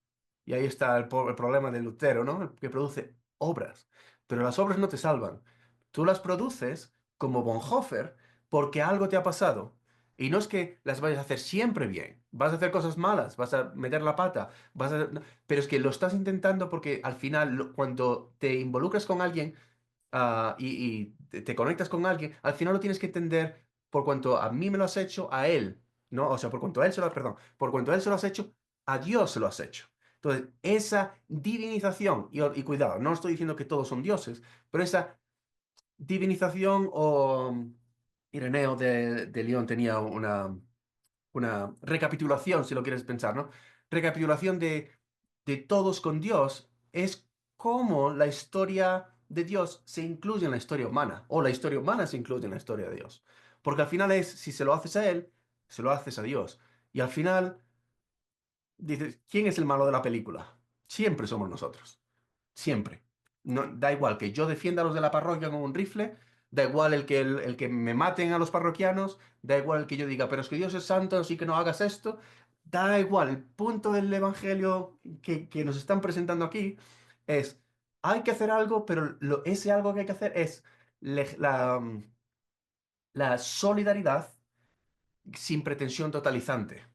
Y ahí está el problema de Lutero, ¿no? Que produce obras. Pero las obras no te salvan. Tú las produces como Bonhoeffer porque algo te ha pasado. Y no es que las vayas a hacer siempre bien. Vas a hacer cosas malas, vas a meter la pata, no, pero es que lo estás intentando porque al final, cuando te involucras con alguien y te conectas con alguien, al final lo tienes que entender por cuanto a mí me lo has hecho, a él, ¿no? O sea, por cuanto a él se lo, perdón, por cuanto a él se lo has hecho, a Dios se lo has hecho. Entonces, esa divinización, y cuidado, no estoy diciendo que todos son dioses, pero esa divinización Ireneo de León tenía una recapitulación, si lo quieres pensar, ¿no? Recapitulación de todos con Dios es cómo la historia de Dios se incluye en la historia humana, o la historia humana se incluye en la historia de Dios. Porque al final es, si se lo haces a Él, se lo haces a Dios. Y al final dices, ¿quién es el malo de la película? Siempre somos nosotros. Siempre. No, da igual que yo defienda a los de la parroquia con un rifle, da igual el que me maten a los parroquianos, da igual el que yo diga, pero es que Dios es santo, así que no hagas esto. Da igual, el punto del evangelio que nos están presentando aquí es, hay que hacer algo, pero ese algo que hay que hacer es la solidaridad sin pretensión totalizante.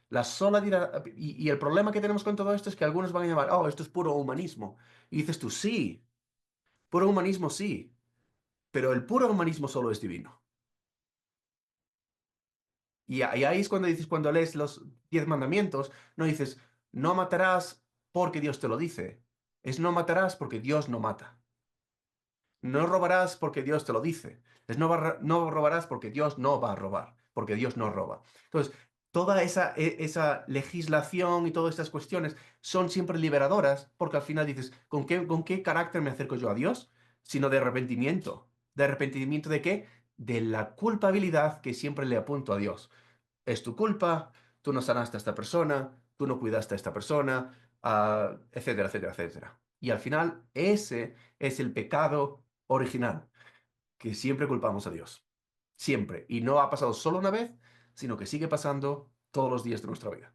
La solidaridad, y el problema que tenemos con todo esto es que algunos van a llamar, oh, esto es puro humanismo. Y dices tú, sí, puro humanismo sí, pero el puro humanismo solo es divino. Y ahí es cuando dices, cuando lees los 10 mandamientos, no dices, no matarás porque Dios te lo dice. Es no matarás porque Dios no mata. No robarás porque Dios te lo dice. Es no robarás porque Dios no va a robar, porque Dios no roba. Entonces, toda esa legislación y todas estas cuestiones son siempre liberadoras, porque al final dices, ¿con qué carácter me acerco yo a Dios? Sino de arrepentimiento. ¿De arrepentimiento de qué? De la culpabilidad que siempre le apunto a Dios. Es tu culpa, tú no sanaste a esta persona, tú no cuidaste a esta persona, etcétera, etcétera, etcétera. Y al final, ese es el pecado original, que siempre culpamos a Dios. Siempre. Y no ha pasado solo una vez, sino que sigue pasando todos los días de nuestra vida.